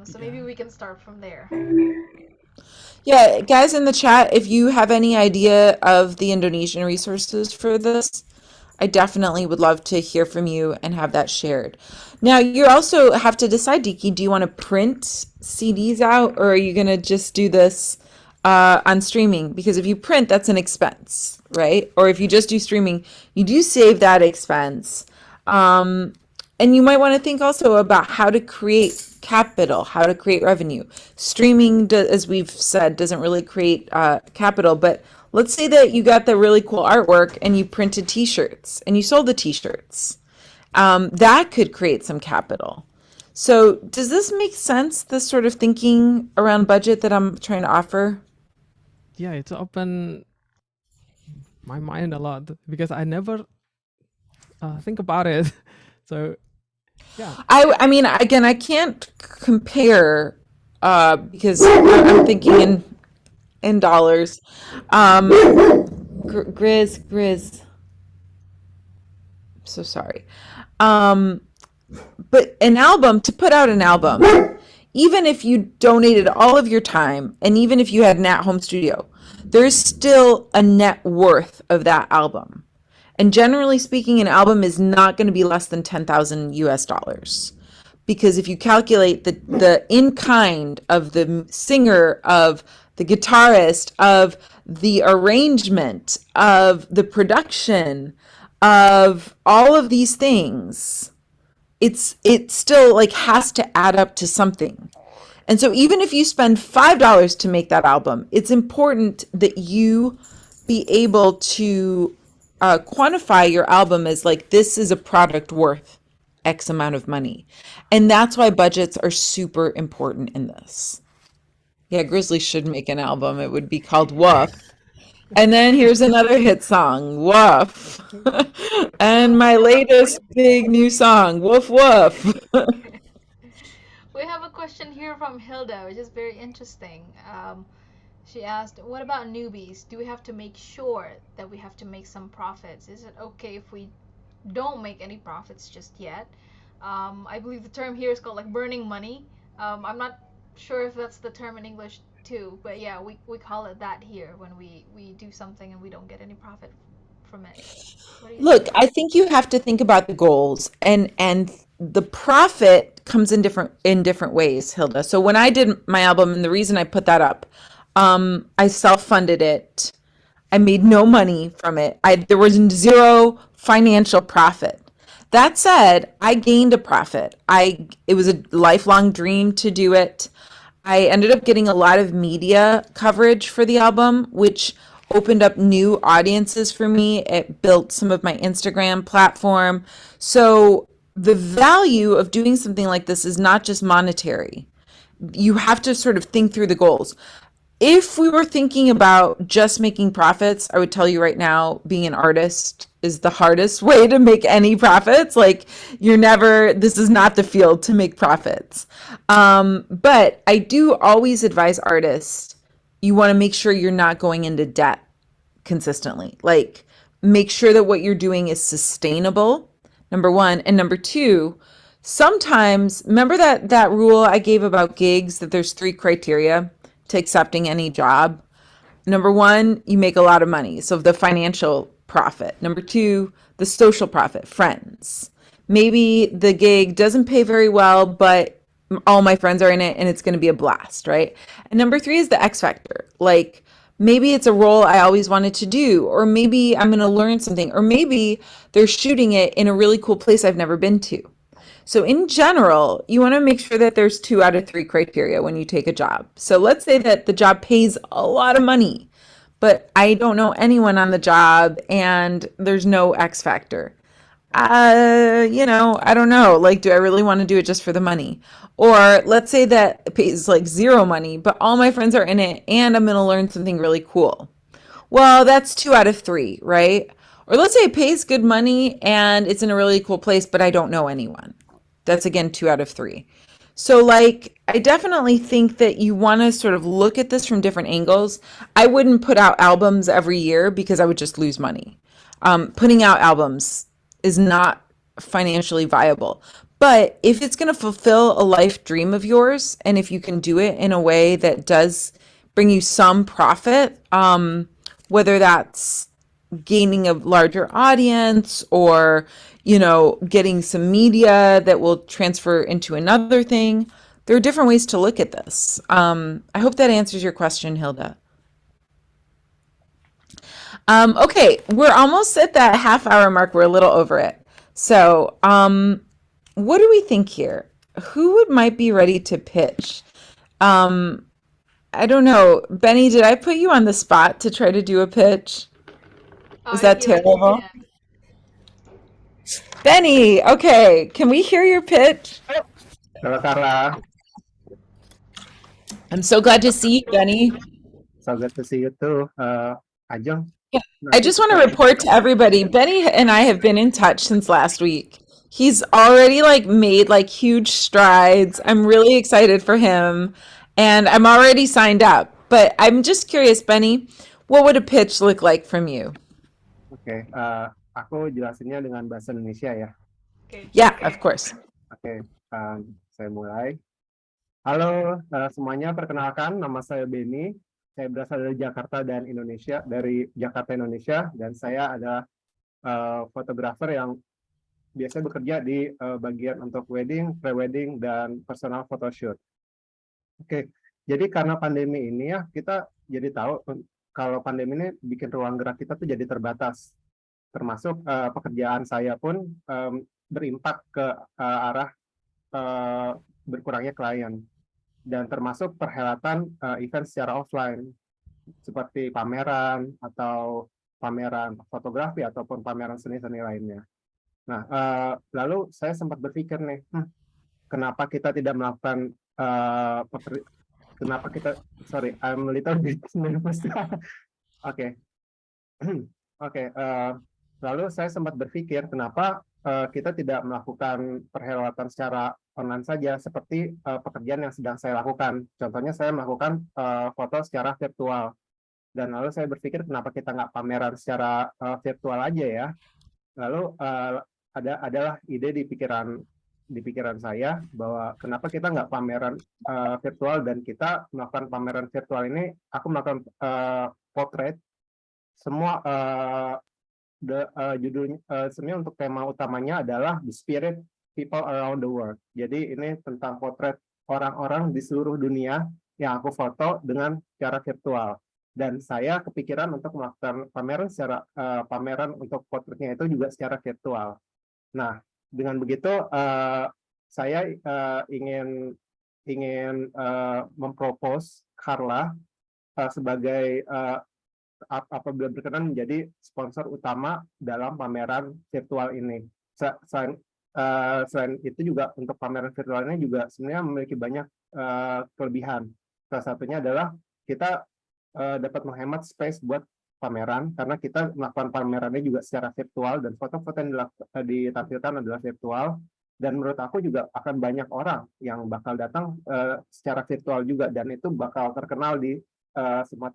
So maybe Yeah. we can start from there. Yeah, guys in the chat, if you have any idea of the Indonesian resources for this, I definitely would love to hear from you and have that shared. Now, you also have to decide, Diki, do you want to print CDs out or are you going to just do this on streaming? Because if you print, that's an expense, right? Or if you just do streaming, you do save that expense. And you might want to think also about how to create capital, how to create revenue. Streaming, as we've said, doesn't really create capital, but let's say that you got the really cool artwork and you printed t-shirts and you sold the t-shirts. That could create some capital. So does this make sense, this sort of thinking around budget that I'm trying to offer? Yeah, it's opened my mind a lot because I never think about it. So yeah, I mean, again, I can't compare because I'm thinking in dollars. Grizz, so sorry. But an album, to put out an album, even if you donated all of your time and even if you had an at-home studio, there's still a net worth of that album. And generally speaking, an album is not going to be less than 10,000 US dollars. Because if you calculate the in kind of the singer, of the guitarist, of the arrangement, of the production, of all of these things, it still like has to add up to something. And so even if you spend $5 to make that album, it's important that you be able to quantify your album as like, this is a product worth X amount of money. And that's why budgets are super important in this. Yeah, Grizzly should make an album. It would be called Woof. And then here's another hit song, Woof. And my latest big new song, Woof Woof. We have a question here from Hilda, which is very interesting. She asked, what about newbies? Do we have to make sure that we have to make some profits? Is it okay if we don't make any profits just yet? I believe the term here is called like burning money. I'm not sure if that's the term in English too, but yeah, we call it that here when we do something and we don't get any profit from it. What do you Look, think? I think you have to think about the goals and the profit comes in different ways, Hilda. So when I did my album, and the reason I put that up, I self-funded it. I made no money from it. There was zero financial profit. That said, I gained a profit. It was a lifelong dream to do it. I ended up getting a lot of media coverage for the album, which opened up new audiences for me. It built some of my Instagram platform. So the value of doing something like this is not just monetary. You have to sort of think through the goals. If we were thinking about just making profits, I would tell you right now, being an artist is the hardest way to make any profits. Like this is not the field to make profits. But I do always advise artists, you want to make sure you're not going into debt consistently. Like make sure that what you're doing is sustainable, number one. And number two, sometimes, remember that rule I gave about gigs, that there's 3 criteria to accepting any job. Number one, you make a lot of money. So the financial profit. Number two, the social profit, friends. Maybe the gig doesn't pay very well, but all my friends are in it and it's going to be a blast, right? And number 3 is the X factor. Like maybe it's a role I always wanted to do, or maybe I'm going to learn something, or maybe they're shooting it in a really cool place I've never been to. So in general, you want to make sure that there's 2 out of 3 criteria when you take a job. So let's say that the job pays a lot of money, but I don't know anyone on the job and there's no X factor. I don't know. Like, do I really want to do it just for the money? Or let's say that it pays like zero money, but all my friends are in it and I'm going to learn something really cool. Well, that's 2 out of 3, right? Or let's say it pays good money and it's in a really cool place, but I don't know anyone. That's again 2 out of 3. So, like, I definitely think that you want to sort of look at this from different angles. I wouldn't put out albums every year because I would just lose money. Putting out albums is not financially viable. But if it's going to fulfill a life dream of yours, and if you can do it in a way that does bring you some profit, whether that's gaining a larger audience or getting some media that will transfer into another thing, there are different ways to look at this. I hope that answers your question, Hilda. Okay, we're almost at that half-hour mark. We're a little over it. So what do we think here? Who might be ready to pitch? I don't know. Benny, did I put you on the spot to try to do a pitch? Is that Yes, you terrible? can. Benny, okay. Can we hear your pitch? Halo Carla, I'm so glad to see you, Benny. so good to see you too. Ajeng, I nanti just want to kita report to everybody, Benny and I have been in touch since last week. He's already made huge strides. I'm really excited for him and I'm already signed up. But I'm just curious, Benny, what would a pitch look like from you? Oke, aku jelasinnya dengan bahasa Indonesia ya. Okay. Yeah, of course. Oke, saya mulai. Halo semuanya, perkenalkan nama saya Benny. Saya berasal dari Jakarta dan Indonesia, dari Jakarta Indonesia, dan saya adalah fotografer yang biasanya bekerja di bagian untuk wedding, pre-wedding, dan personal photoshoot. Oke, jadi karena pandemi ini ya, kita jadi tahu kalau pandemi ini bikin ruang gerak kita tuh jadi terbatas. Termasuk pekerjaan saya pun berimpak ke arah berkurangnya klien. Dan termasuk perhelatan event secara offline, seperti pameran atau pameran fotografi ataupun pameran seni-seni lainnya. Nah, lalu saya sempat berpikir nih, kenapa kita tidak melakukan kenapa kita, sorry, I'm a little bit nervous. Oke, oke. Lalu saya sempat berpikir kenapa kita tidak melakukan perhelatan secara online saja, seperti pekerjaan yang sedang saya lakukan. Contohnya saya melakukan foto secara virtual. Dan lalu saya berpikir kenapa kita nggak pameran secara virtual aja ya. Lalu adalah ide di pikiran saya bahwa kenapa kita nggak pameran virtual, dan kita melakukan pameran virtual ini, aku melakukan potret semua judulnya sebenarnya untuk tema utamanya adalah The Spirit People Around the World. Jadi ini tentang potret orang-orang di seluruh dunia yang aku foto dengan cara virtual. Dan saya kepikiran untuk melakukan pameran untuk potretnya itu juga secara virtual. Nah, dengan begitu saya ingin mempropose Carla sebagai apabila berkenan menjadi sponsor utama dalam pameran virtual ini. Selain itu juga untuk pameran virtual ini juga sebenarnya memiliki banyak kelebihan. Salah satunya adalah kita dapat menghemat space buat pameran, karena kita melakukan pamerannya juga secara virtual dan foto-foto yang ditampilkan adalah virtual. Dan menurut aku juga akan banyak orang yang bakal datang secara virtual juga, dan itu bakal terkenal di semua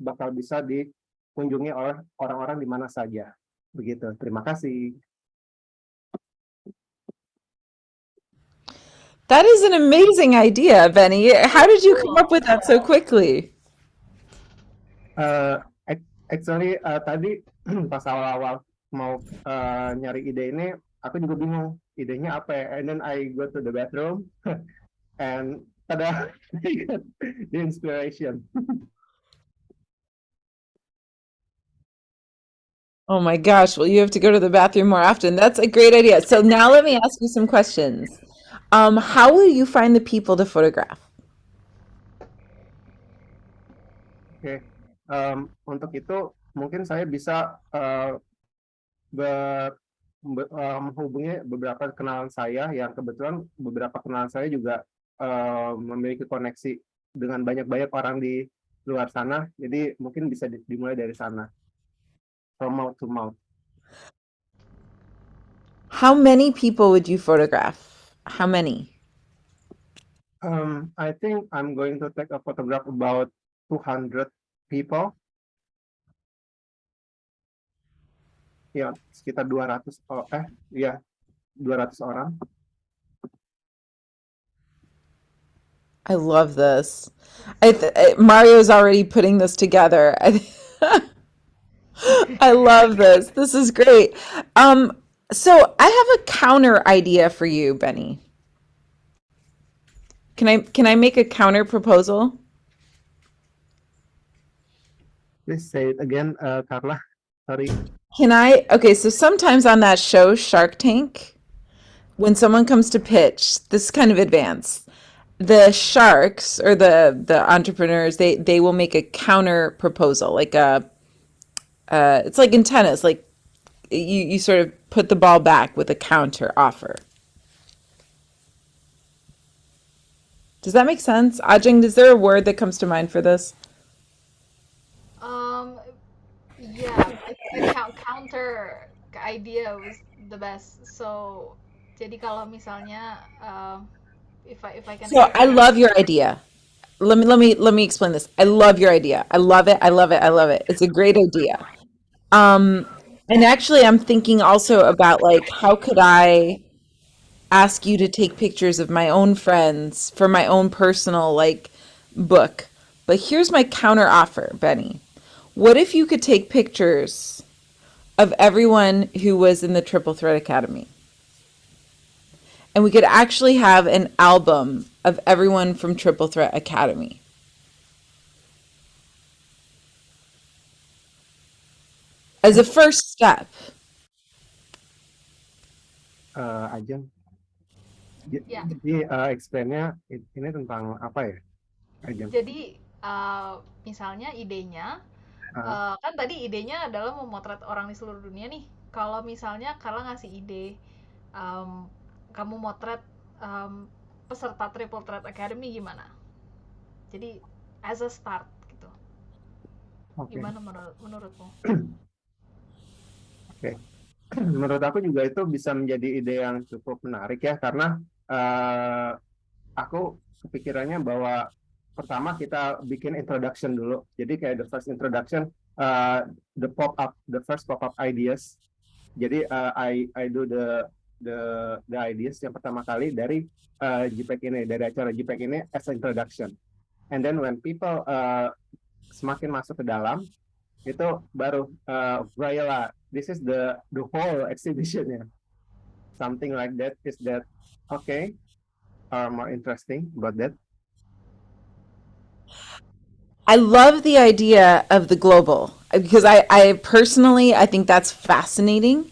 bakal bisa dikunjungi oleh orang-orang di mana saja. Begitu. Terima kasih. That is an amazing idea, Benny. How did you come up with that so quickly? Actually, tadi pas awal-awal mau nyari ide ini, aku juga bingung idenya apa ya. And then I go to the bathroom and tada, the inspiration. Oh my gosh, well, you have to go to the bathroom more often. That's a great idea. So now let me ask you some questions. How will you find the people to photograph? Oke, untuk itu mungkin saya bisa menghubungi beberapa kenalan saya yang kebetulan beberapa kenalan saya juga memiliki koneksi dengan banyak-banyak orang di luar sana. Jadi mungkin bisa dimulai dari sana, from mouth to mouth. How many people would you photograph? How many? I think I'm going to take a photograph about 200 people. Ya, sekitar 200 ya, 200 orang. I love this. Mario's already putting this together. I love this. This is great. So I have a counter idea for you, Benny. Can I make a counter proposal? Please say it again, Carla. Sorry. Okay, so sometimes on that show, Shark Tank, when someone comes to pitch, this is kind of advanced. The sharks or the entrepreneurs, they will make a counter proposal, like it's like in tennis, like you sort of put the ball back with a counter offer. Does that make sense? Ajeng, is there a word that comes to mind for this? Um, yeah, a counter idea was the best. So, jadi kalau misalnya, if I can So I explain. love your idea. Let me explain this. I love your idea. I love it. I love it. I love it. It's a great idea. Um, and actually, I'm thinking also about like how could I ask you to take pictures of my own friends for my own personal like book. But here's my counter offer, Benny. What if you could take pictures of everyone who was in the Triple Threat Academy? And we could actually have an album of everyone from Triple Threat Academy. As a first step. Ajeng. Ya, Jadi explain-nya ini tentang apa ya, Ajeng? jadi misalnya idenya, kan tadi idenya adalah memotret orang di seluruh dunia nih. Kalau misalnya Carla ngasih ide, em, kamu motret peserta Triple Threat Academy gimana? Jadi as a start gitu. Oke. Gimana menurutmu? Oke. Menurut aku juga itu bisa menjadi ide yang cukup menarik ya, karena aku kepikirannya bahwa pertama kita bikin introduction dulu. Jadi kayak the first introduction, the first pop up ideas. Jadi I do the ideas yang pertama kali dari JPAC ini, dari acara JPAC ini as introduction. And then when people semakin masuk ke dalam, itu baru Braille, this is the whole exhibition ya. Something like that, is that okay? More interesting about that. I love the idea of the global because I personally I think that's fascinating.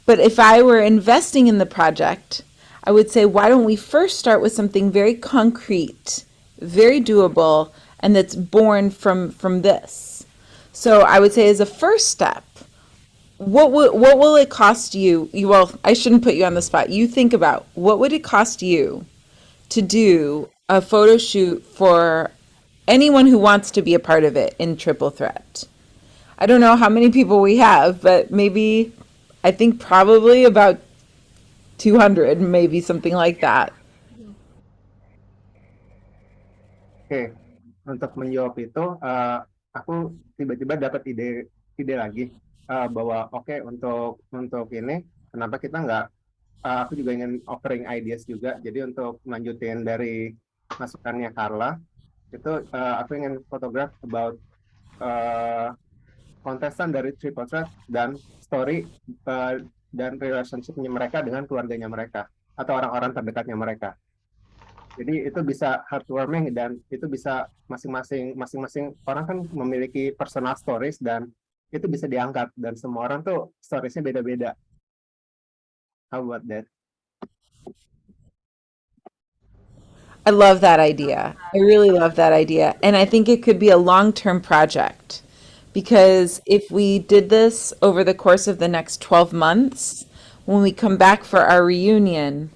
But if I were investing in the project, I would say, why don't we first start with something very concrete, very doable, and that's born from this. So I would say as a first step, what will it cost you? Well, I shouldn't put you on the spot. You think about what would it cost you to do a photo shoot for anyone who wants to be a part of it in Triple Threat. I don't know how many people we have, but maybe I think probably about 200, maybe something like that. Oke, untuk menjawab itu, aku tiba-tiba dapat ide lagi bahwa untuk ini, kenapa kita nggak? Aku juga ingin offering ideas juga. Jadi untuk melanjutin dari masukannya Carla, itu aku ingin photograph about kontestan dari Triple Threat dan story dan relationship-nya mereka dengan keluarganya mereka atau orang-orang terdekatnya mereka. Jadi itu bisa heartwarming dan itu bisa masing-masing orang kan memiliki personal stories dan itu bisa diangkat dan semua orang tuh storiesnya beda-beda. How about that? I love that idea. I really love that idea. And I think it could be a long-term project because if we did this over the course of the next 12 months, when we come back for our reunion,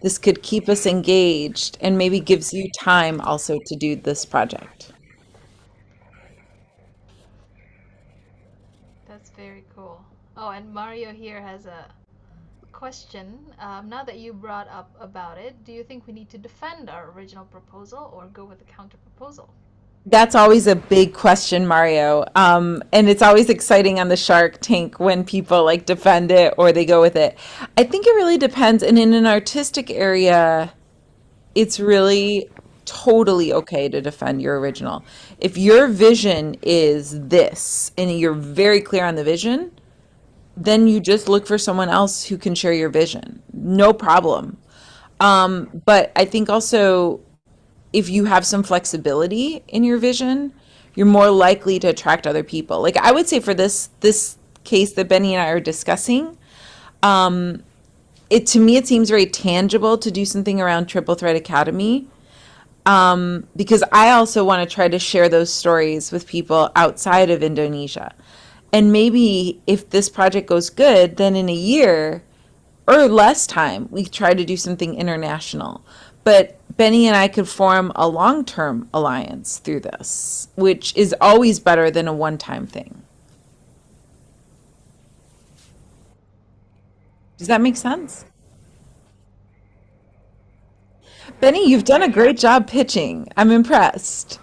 this could keep us engaged and maybe gives you time also to do this project. That's very cool. Oh, and Mario here has a question. Now that you brought up about it, do you think we need to defend our original proposal or go with a counter proposal? That's always a big question, Mario. And it's always exciting on the Shark Tank when people like defend it or they go with it. I think it really depends. And in an artistic area, it's really totally okay to defend your original. If your vision is this and you're very clear on the vision, then you just look for someone else who can share your vision. No problem. But I think also if you have some flexibility in your vision, you're more likely to attract other people. Like I would say for this case that Benny and I are discussing, it to me it seems very tangible to do something around Triple Threat Academy, because I also want to try to share those stories with people outside of Indonesia. And maybe if this project goes good, then in a year or less time, we try to do something international. But Benny and I could form a long-term alliance through this, which is always better than a one-time thing. Does that make sense? Benny, you've done a great job pitching. I'm impressed.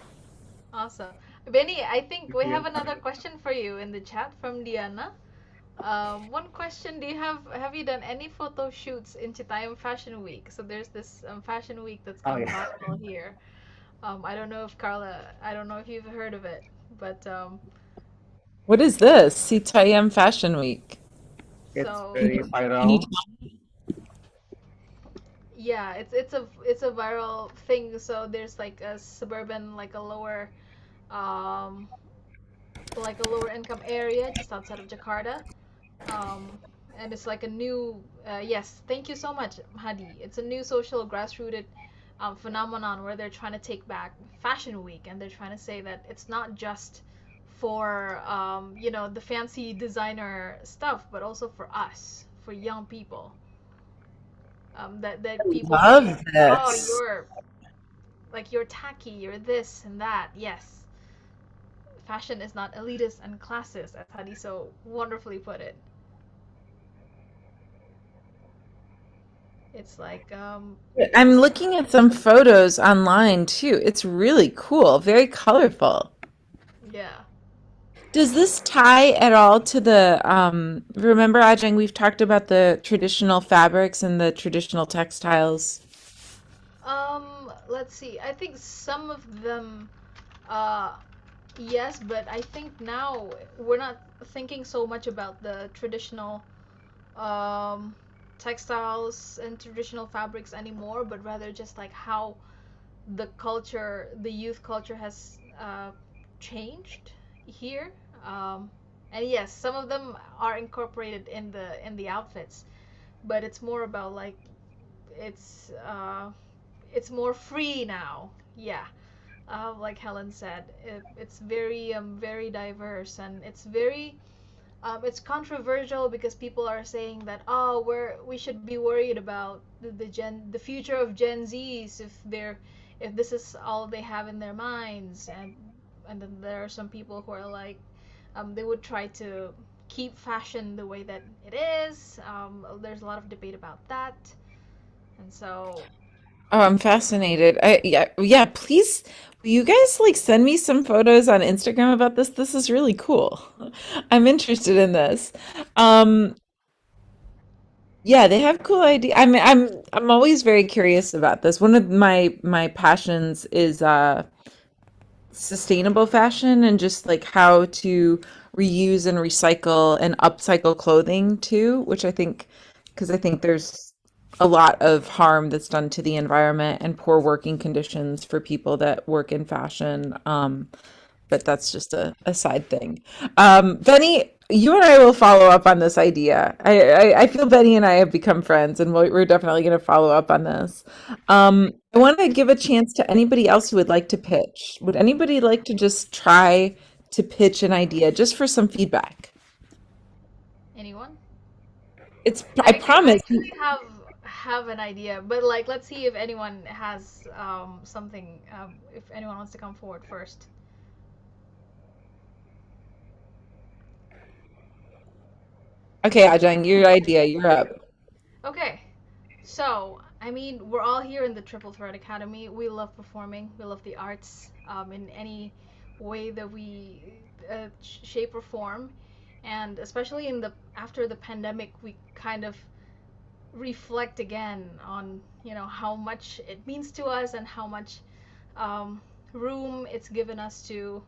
Awesome. Benny, I think Thank we have you. another question for you in the chat from Diana. One question, do you have you done any photo shoots in Chitayam Fashion Week? So there's this Fashion Week that's Oh gone ya, viral here. I don't know if Carla, I don't know if you've heard of it, but What is this? CTIM Fashion Week. it's so very Can you viral. yeah, it's a viral thing. So there's like a suburban, um, like a lower income area just outside of Jakarta. Um, and it's like a new, yes, thank you so much, Hadi. It's a new social grassrooted phenomenon where they're trying to take back Fashion Week, and they're trying to say that it's not just for the fancy designer stuff, but also for us, for young people. That people say, love oh, this? you're tacky, you're this and that. Yes, fashion is not elitist and classist, as Hadi so wonderfully put it. It's like I'm looking at some photos online too. It's really cool, very colorful. yeah. Does this tie at all to the, remember, Ajeng, we've talked about the traditional fabrics and the traditional textiles. Let's see. I think some of them, uh, yes, but I think now we're not thinking so much about the traditional um, textiles and traditional fabrics anymore, but rather just like how the youth culture has changed here. Um, and yes, some of them are incorporated in the outfits, but it's more about like it's uh, it's more free now. Yeah, like Helen said, it's very diverse, and it's controversial because people are saying that, oh, we should be worried about the future of Gen Zs if this is all they have in their minds, and then there are some people who are like, they would try to keep fashion the way that it is. There's a lot of debate about that, and so Oh, I'm fascinated. Yeah, please, will you guys like send me some photos on Instagram about this? This is really cool. I'm interested in this. Um, yeah, they have cool idea. I'm always very curious about this. One of my passions is sustainable fashion and just like how to reuse and recycle and upcycle clothing too, which I think, because I think there's a lot of harm that's done to the environment and poor working conditions for people that work in fashion. but that's just a side thing. Benny, you and I will follow up on this idea. I feel Benny and I have become friends, and we're definitely going to follow up on this. I want to give a chance to anybody else who would like to pitch. Would anybody like to just try to pitch an idea just for some feedback? Anyone? I I promise. actually have an idea, but like let's see if anyone has something. If anyone wants to come forward first. Okay, Ajahn, your idea, you're up. Okay, so I mean we're all here in the Triple Threat Academy. We love performing. We love the arts in any way that we shape or form, and especially in the after the pandemic, we kind of reflect again on how much it means to us and how much um, room it's given us to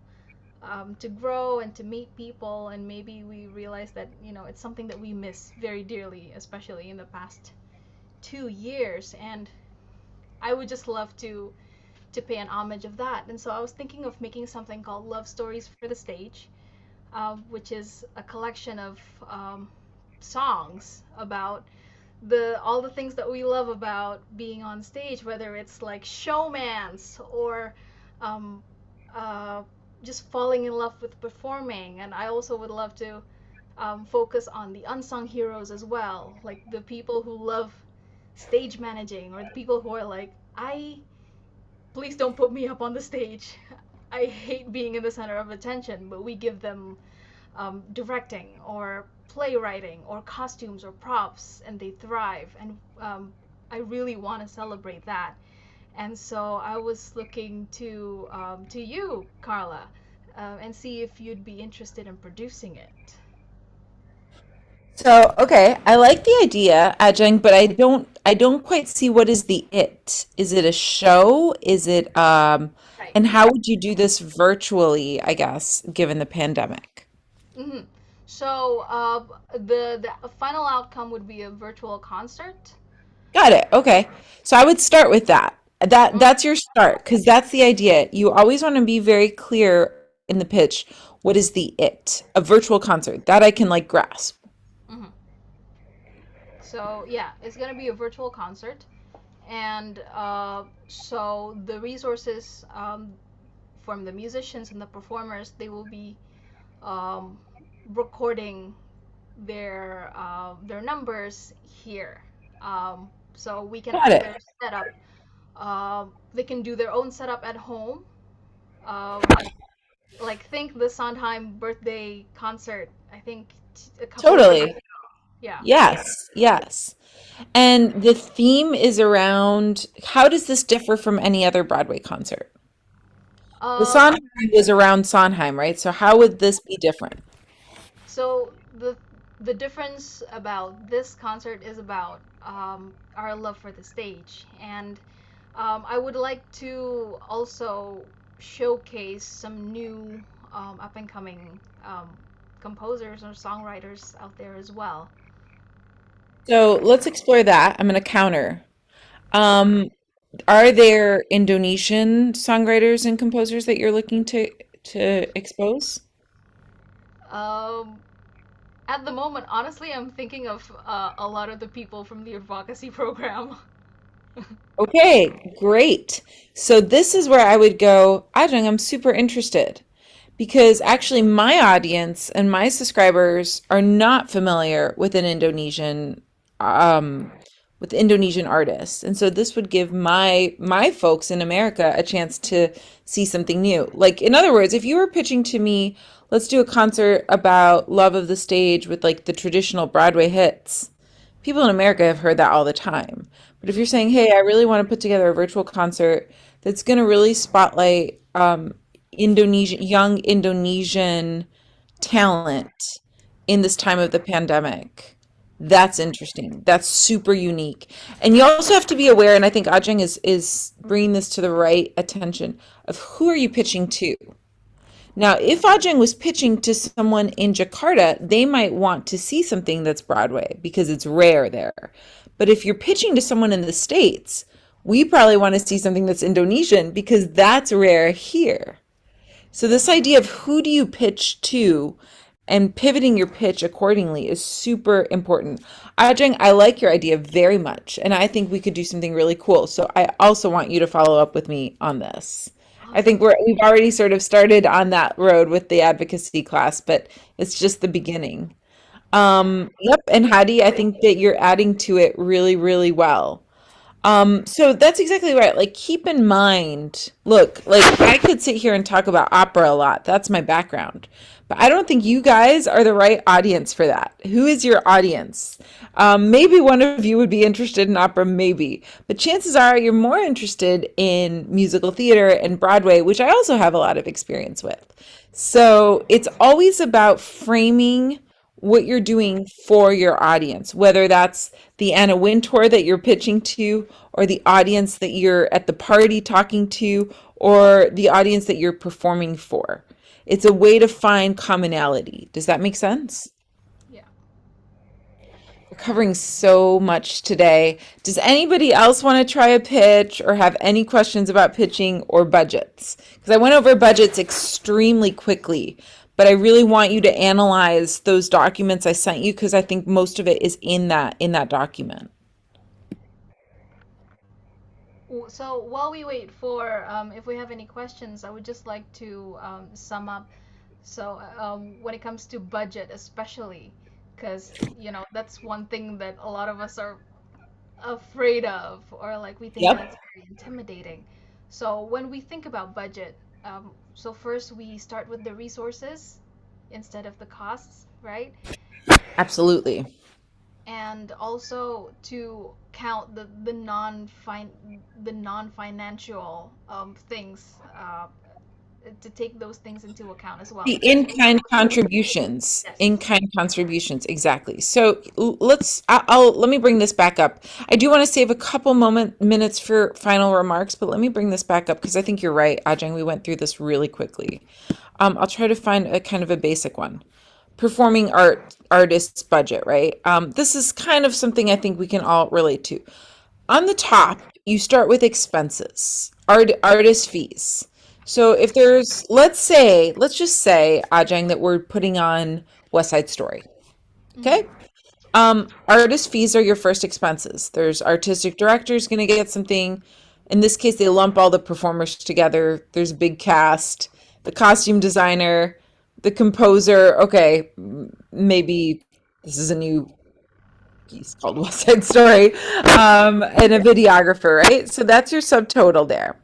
grow and to meet people, and maybe we realize that it's something that we miss very dearly, especially in the past 2 years. And I would just love to pay an homage of that. And so I was thinking of making something called Love Stories for the Stage, which is a collection of songs about the all the things that we love about being on stage, whether it's like showmance or um, uh, just falling in love with performing. And I also would love to focus on the unsung heroes as well, like the people who love stage managing, or the people who are like, I please don't put me up on the stage. I hate being in the center of attention, but we give them directing or playwriting or costumes or props, and they thrive. And I really want to celebrate that. And so I was looking to you, Carla, and see if you'd be interested in producing it. So, okay, I like the idea, Ajahn, but I don't quite see what is the it. Is it a show? Is it Right. and how would you do this virtually, I guess, given the pandemic? hmm So the final outcome would be a virtual concert. Got it. Okay. So I would start with that. That's your start because that's the idea. You always want to be very clear in the pitch. What is the it? A virtual concert that I can like grasp. hmm So yeah, it's gonna be a virtual concert, and so the resources from the musicians and the performers, they will be um, recording their numbers here. So we can Got either it. set up. They can do their own setup at home. Um, like think the Sondheim birthday concert. I think a couple of years Totally. ago. Yeah. Yes. Yes. And the theme is around how does this differ from any other Broadway concert? The Um, Sondheim was around Sondheim, right? So how would this be different? so the difference about this concert is about our love for the stage, and I would like to also showcase some new up and coming composers or songwriters out there as well. So let's explore that. I'm going to counter. Um, are there Indonesian songwriters and composers that you're looking to expose? Um, at the moment, honestly, I'm thinking of a lot of the people from the advocacy program. Okay, great. So this is where I would go, Ajeng, I'm super interested because actually my audience and my subscribers are not familiar with an um Indonesian artists. And so this would give my folks in America a chance to see something new. Like in other words, if you were pitching to me, let's do a concert about love of the stage with like the traditional Broadway hits. People in America have heard that all the time. But if you're saying, hey, I really want to put together a virtual concert that's going to really spotlight young Indonesian talent in this time of the pandemic, that's interesting. That's super unique. And you also have to be aware, and I think Ajeng is bringing this to the right attention of who are you pitching to? Now, if Ajeng was pitching to someone in Jakarta, they might want to see something that's Broadway because it's rare there. But if you're pitching to someone in the States, we probably want to see something that's Indonesian because that's rare here. So this idea of who do you pitch to and pivoting your pitch accordingly is super important. Ajeng, I like your idea very much, and I think we could do something really cool. So I also want you to follow up with me on this. I think Awesome. we've already sort of started on that road with the advocacy class, but it's just the beginning. Yep, and Hadi, I think that you're adding to it really, really well. So that's exactly right. Like, keep in mind, look, like I could sit here and talk about opera a lot. That's my background. But I don't think you guys are the right audience for that. Who is your audience? Maybe one of you would be interested in opera, maybe. But chances are you're more interested in musical theater and Broadway, which I also have a lot of experience with. So it's always about framing what you're doing for your audience, whether that's the Anna Wintour that you're pitching to, or the audience that you're at the party talking to, or the audience that you're performing for. It's a way to find commonality. Does that make sense? Yeah. We're covering so much today. Does anybody else want to try a pitch or have any questions about pitching or budgets? Because I went over budgets extremely quickly, but I really want you to analyze those documents I sent you because I think most of it is in that document. So while we wait for if we have any questions, I would just like to sum up. So when it comes to budget, especially, because that's one thing that a lot of us are afraid of, or like we think Yep. that's very intimidating. So when we think about budget, so first we start with the resources instead of the costs, right? Absolutely. And also to count the non-financial things, to take those things into account as well. The in-kind contributions, Yes. in-kind contributions, exactly. So let me bring this back up. I do want to save a couple minutes for final remarks, but let me bring this back up because I think you're right, Ajeng. We went through this really quickly. I'll try to find a kind of a basic one. Performing artist's budget, right? This is kind of something I think we can all relate to. On the top, you start with expenses, artist fees. So if there's, let's just say, Ajeng, that we're putting on West Side Story. Mm-hmm. Okay? Artist fees are your first expenses. There's artistic directors going to get something. In this case, they lump all the performers together. There's a big cast, the costume designer, the composer. Okay, maybe this is a new piece called West Side Story, and a videographer, right? So that's your subtotal there.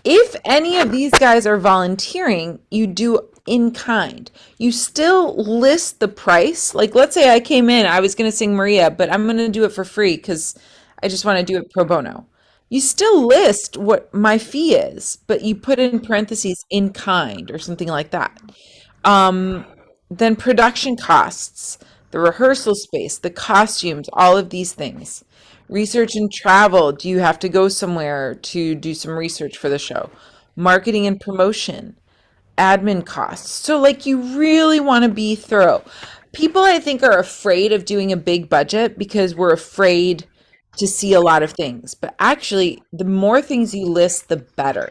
If any of these guys are volunteering, you do in kind. You still list the price. Like, let's say I came in, I was going to sing Maria, but I'm going to do it for free because I just want to do it pro bono. You still list what my fee is, but you put in parentheses in kind or something like that. Um, then production costs, the rehearsal space, the costumes, all of these things. Research and travel. Do you have to go somewhere to do some research for the show? Marketing and promotion, admin costs. So, like, you really want to be thorough. People, I think, are afraid of doing a big budget because we're afraid to see a lot of things. But actually, the more things you list, the better.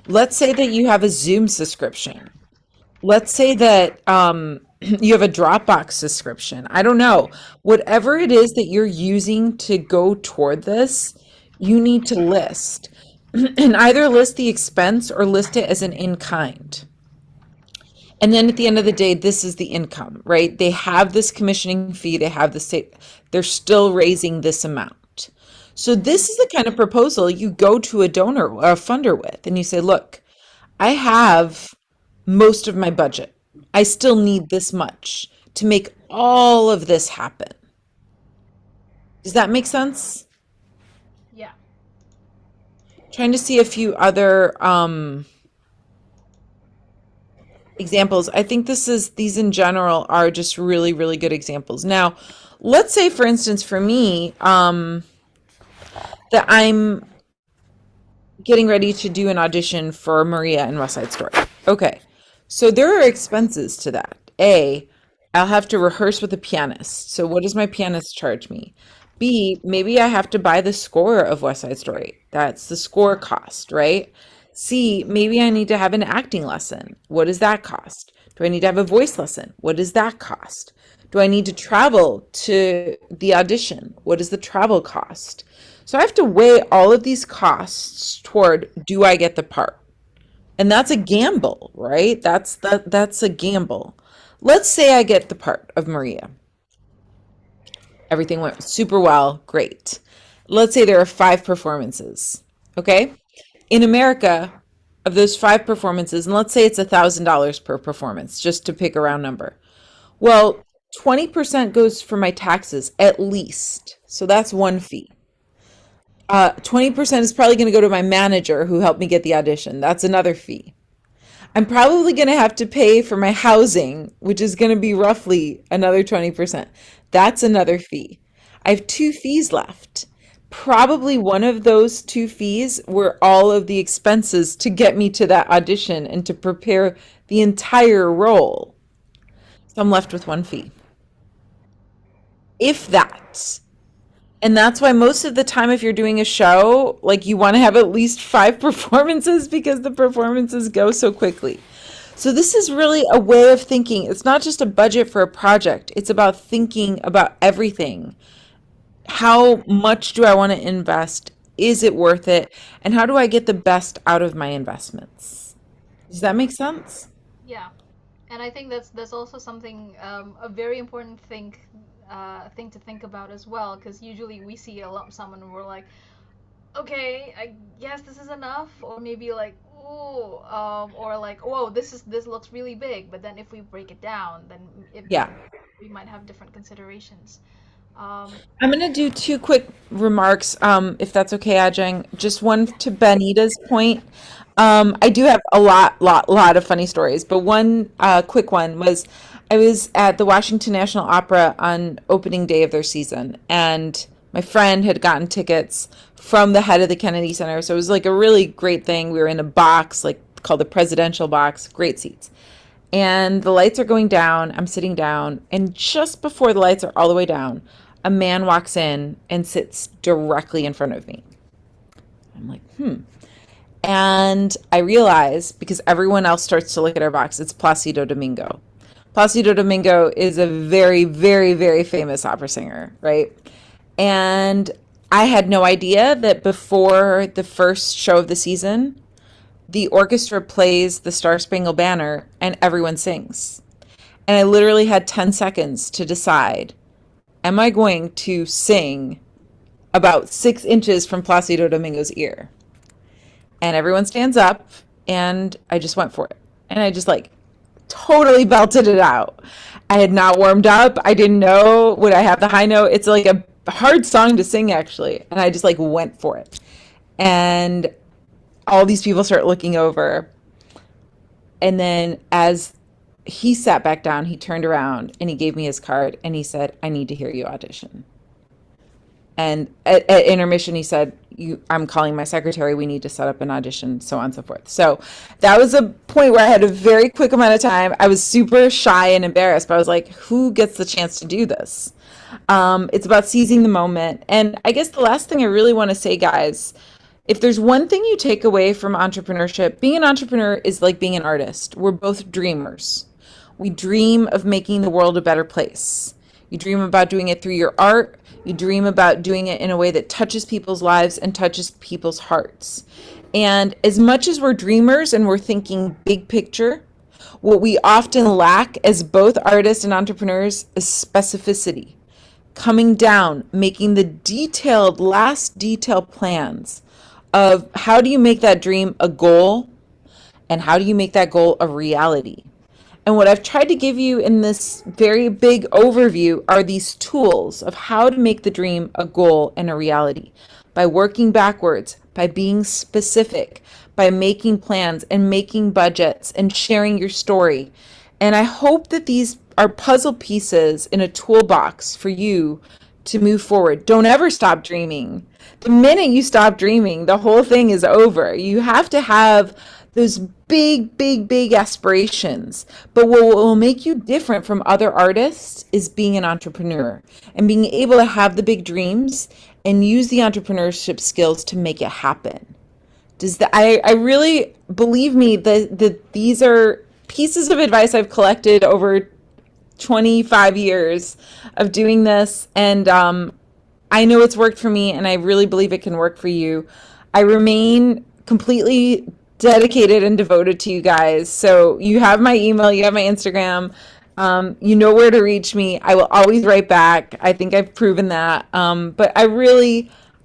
Let's say that you have a Zoom subscription. Let's say that you have a Dropbox subscription. I don't know. Whatever it is that you're using to go toward this, you need to list. And either list the expense or list it as an in kind. And then at the end of the day, this is the income, right? They have this commissioning fee, they have the state, they're still raising this amount. So this is the kind of proposal you go to a donor or a funder with, and you say, look, I have most of my budget. I still need this much to make all of this happen. Does that make sense? Yeah. Trying to see a few other examples. I think these in general are just really, really good examples. Now, let's say, for instance, for me, that I'm getting ready to do an audition for Maria and West Side Story. Okay, so there are expenses to that. I'll have to rehearse with a pianist. So what does my pianist charge me? B, maybe I have to buy the score of West Side Story. That's the score cost, right? C, maybe I need to have an acting lesson. What does that cost? Do I need to have a voice lesson? What does that cost? Do I need to travel to the audition? What does the travel cost? So I have to weigh all of these costs toward, do I get the part? And that's a gamble, right? That's a gamble. Let's say I get the part of Maria. Everything went super well, great. Let's say there are 5 performances, okay? In America, of those 5 performances, and let's say it's $1,000 per performance, just to pick a round number. Well, 20% goes for my taxes, at least. So that's one fee. 20% is probably going to go to my manager who helped me get the audition. That's another fee. I'm probably going to have to pay for my housing, which is going to be roughly another 20%. That's another fee. I have 2 fees left. Probably one of those 2 fees were all of the expenses to get me to that audition and to prepare the entire role. So I'm left with 1 fee. If that. And that's why most of the time, if you're doing a show, like, you want to have at least 5 performances because the performances go so quickly. So this is really a way of thinking. It's not just a budget for a project. It's about thinking about everything. How much do I want to invest? Is it worth it? And how do I get the best out of my investments? Does that make sense? Yeah, and I think that's also something, a very important thing to think about as well, because usually we see a lump sum and we're like, okay, I guess this is enough, or maybe like, ooh, or like, whoa, this looks really big, but then if we break it down, then Yeah. we might have different considerations. I'm going to do 2 quick remarks, if that's okay, Ajeng. Just one to Benita's point. I do have a lot of funny stories, but one quick one was, I was at the Washington National Opera on opening day of their season, and my friend had gotten tickets from the head of the Kennedy Center, so it was like a really great thing. We were in a box, like, called the presidential box, great seats. And the lights are going down, I'm sitting down, and just before the lights are all the way down, a man walks in and sits directly in front of me. I'm like, And I realize, because everyone else starts to look at our box, it's Placido Domingo. Placido Domingo is a very, very, very famous opera singer, right? And I had no idea that before the first show of the season, the orchestra plays the Star Spangled Banner and everyone sings. And I literally had 10 seconds to decide, am I going to sing about 6 inches from Placido Domingo's ear? And everyone stands up, and I just went for it. And I just, like, totally belted it out. I had not warmed up. I didn't know, would I have the high note? It's like a hard song to sing, actually. And I just, like, went for it. And all these people start looking over. And then as he sat back down, he turned around and he gave me his card and he said, I need to hear you audition. And at intermission, he said, I'm calling my secretary. We need to set up an audition, so on and so forth. So that was a point where I had a very quick amount of time. I was super shy and embarrassed, but I was like, who gets the chance to do this? It's about seizing the moment. And I guess the last thing I really want to say, guys, if there's one thing you take away from entrepreneurship, being an entrepreneur is like being an artist. We're both dreamers. We dream of making the world a better place. You dream about doing it through your art. You dream about doing it in a way that touches people's lives and touches people's hearts. And as much as we're dreamers and we're thinking big picture, what we often lack as both artists and entrepreneurs is specificity. Coming down, making the last detailed plans of how do you make that dream a goal and how do you make that goal a reality. And what I've tried to give you in this very big overview are these tools of how to make the dream a goal and a reality by working backwards, by being specific, by making plans and making budgets and sharing your story. And I hope that these are puzzle pieces in a toolbox for you to move forward. Don't ever stop dreaming. The minute you stop dreaming, the whole thing is over. You have to have those big aspirations. But what will make you different from other artists is being an entrepreneur and being able to have the big dreams and use the entrepreneurship skills to make it happen. I really believe me that these are pieces of advice I've collected over 25 years of doing this, and I know it's worked for me, and I really believe it can work for you. I remain completely dedicated and devoted to you guys. So you have my email, you have my Instagram, you know where to reach me. I will always write back. I think I've proven that. But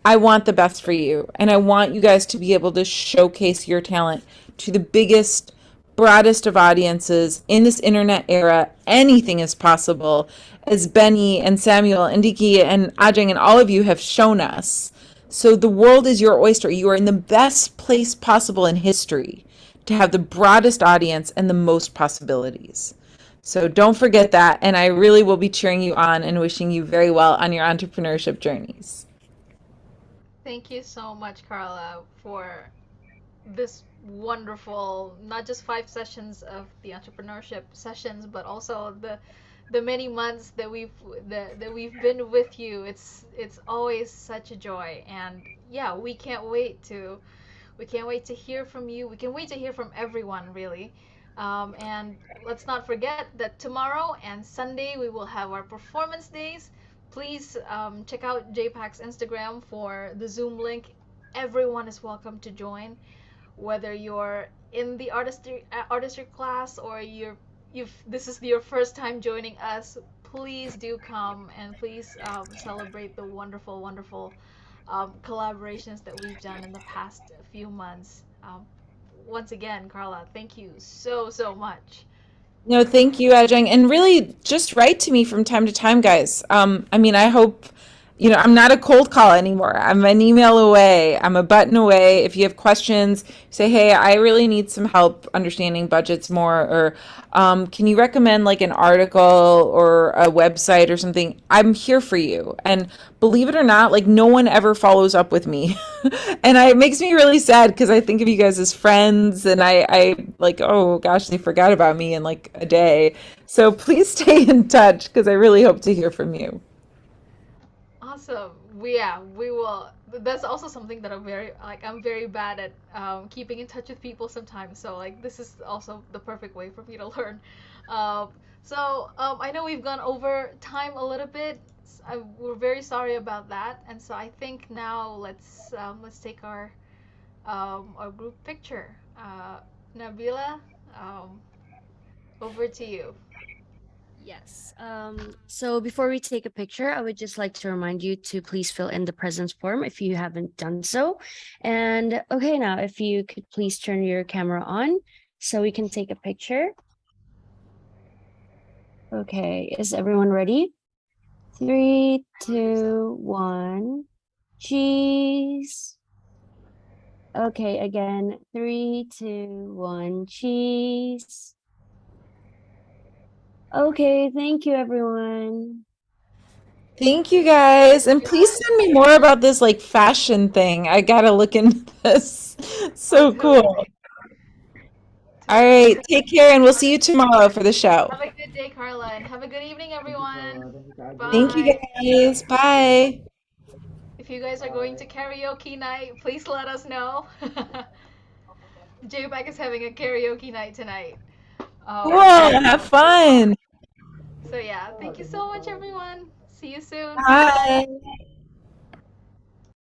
I want the best for you, and I want you guys to be able to showcase your talent to the biggest, broadest of audiences in this internet era. Anything is possible, as Benny and Samuel and Diki and Ajeng and all of you have shown us. So the world is your oyster. You are in the best place possible in history to have the broadest audience and the most possibilities. So don't forget that. And I really will be cheering you on and wishing you very well on your entrepreneurship journeys. Thank you so much, Carla, for this wonderful, not just 5 sessions of the entrepreneurship sessions, but also the many months that we've been with you. It's always such a joy, and yeah, we can't wait to hear from you. We can wait to hear from everyone, really. And let's not forget that tomorrow and Sunday we will have our performance days. Please check out JPAC's Instagram for the Zoom link. Everyone is welcome to join, whether you're in the artistry class or you've this is your first time joining us. Please do come, and please celebrate the wonderful collaborations that we've done in the past few months. Once again, Carla, thank you so much. No, thank you, Ajeng. And really, just write to me from time to time, guys. I mean, I hope, I'm not a cold call anymore. I'm an email away. I'm a button away. If you have questions, say, hey, I really need some help understanding budgets more, or can you recommend like an article or a website or something? I'm here for you. And believe it or not, like no one ever follows up with me. And it makes me really sad because I think of you guys as friends, and I like, oh gosh, they forgot about me in like a day. So please stay in touch because I really hope to hear from you. Awesome. We will. That's also something that I'm very bad at keeping in touch with people sometimes. So like this is also the perfect way for me to learn. Um, I know we've gone over time a little bit. We're very sorry about that. And so I think now let's take our group picture. Nabila, um, over to you. Yes. So before we take a picture, I would just like to remind you to please fill in the presence form if you haven't done so. And okay, now if you could please turn your camera on so we can take a picture. Okay, is everyone ready? 3, 2, 1. Cheese. Okay, again. 3, 2, 1. Cheese. Okay, thank you, everyone. Thank you guys. And please send me more about this like fashion thing. I gotta look into this. So cool. All right, take care, and we'll see you tomorrow for the show. Have a good day, Carla, and have a good evening, everyone. Thank you Bye. guys. Bye. If you guys are going to karaoke night, please let us know. JPAC is having a karaoke night tonight. Cool. Have fun. So yeah, thank you so much, everyone. See you soon. Bye.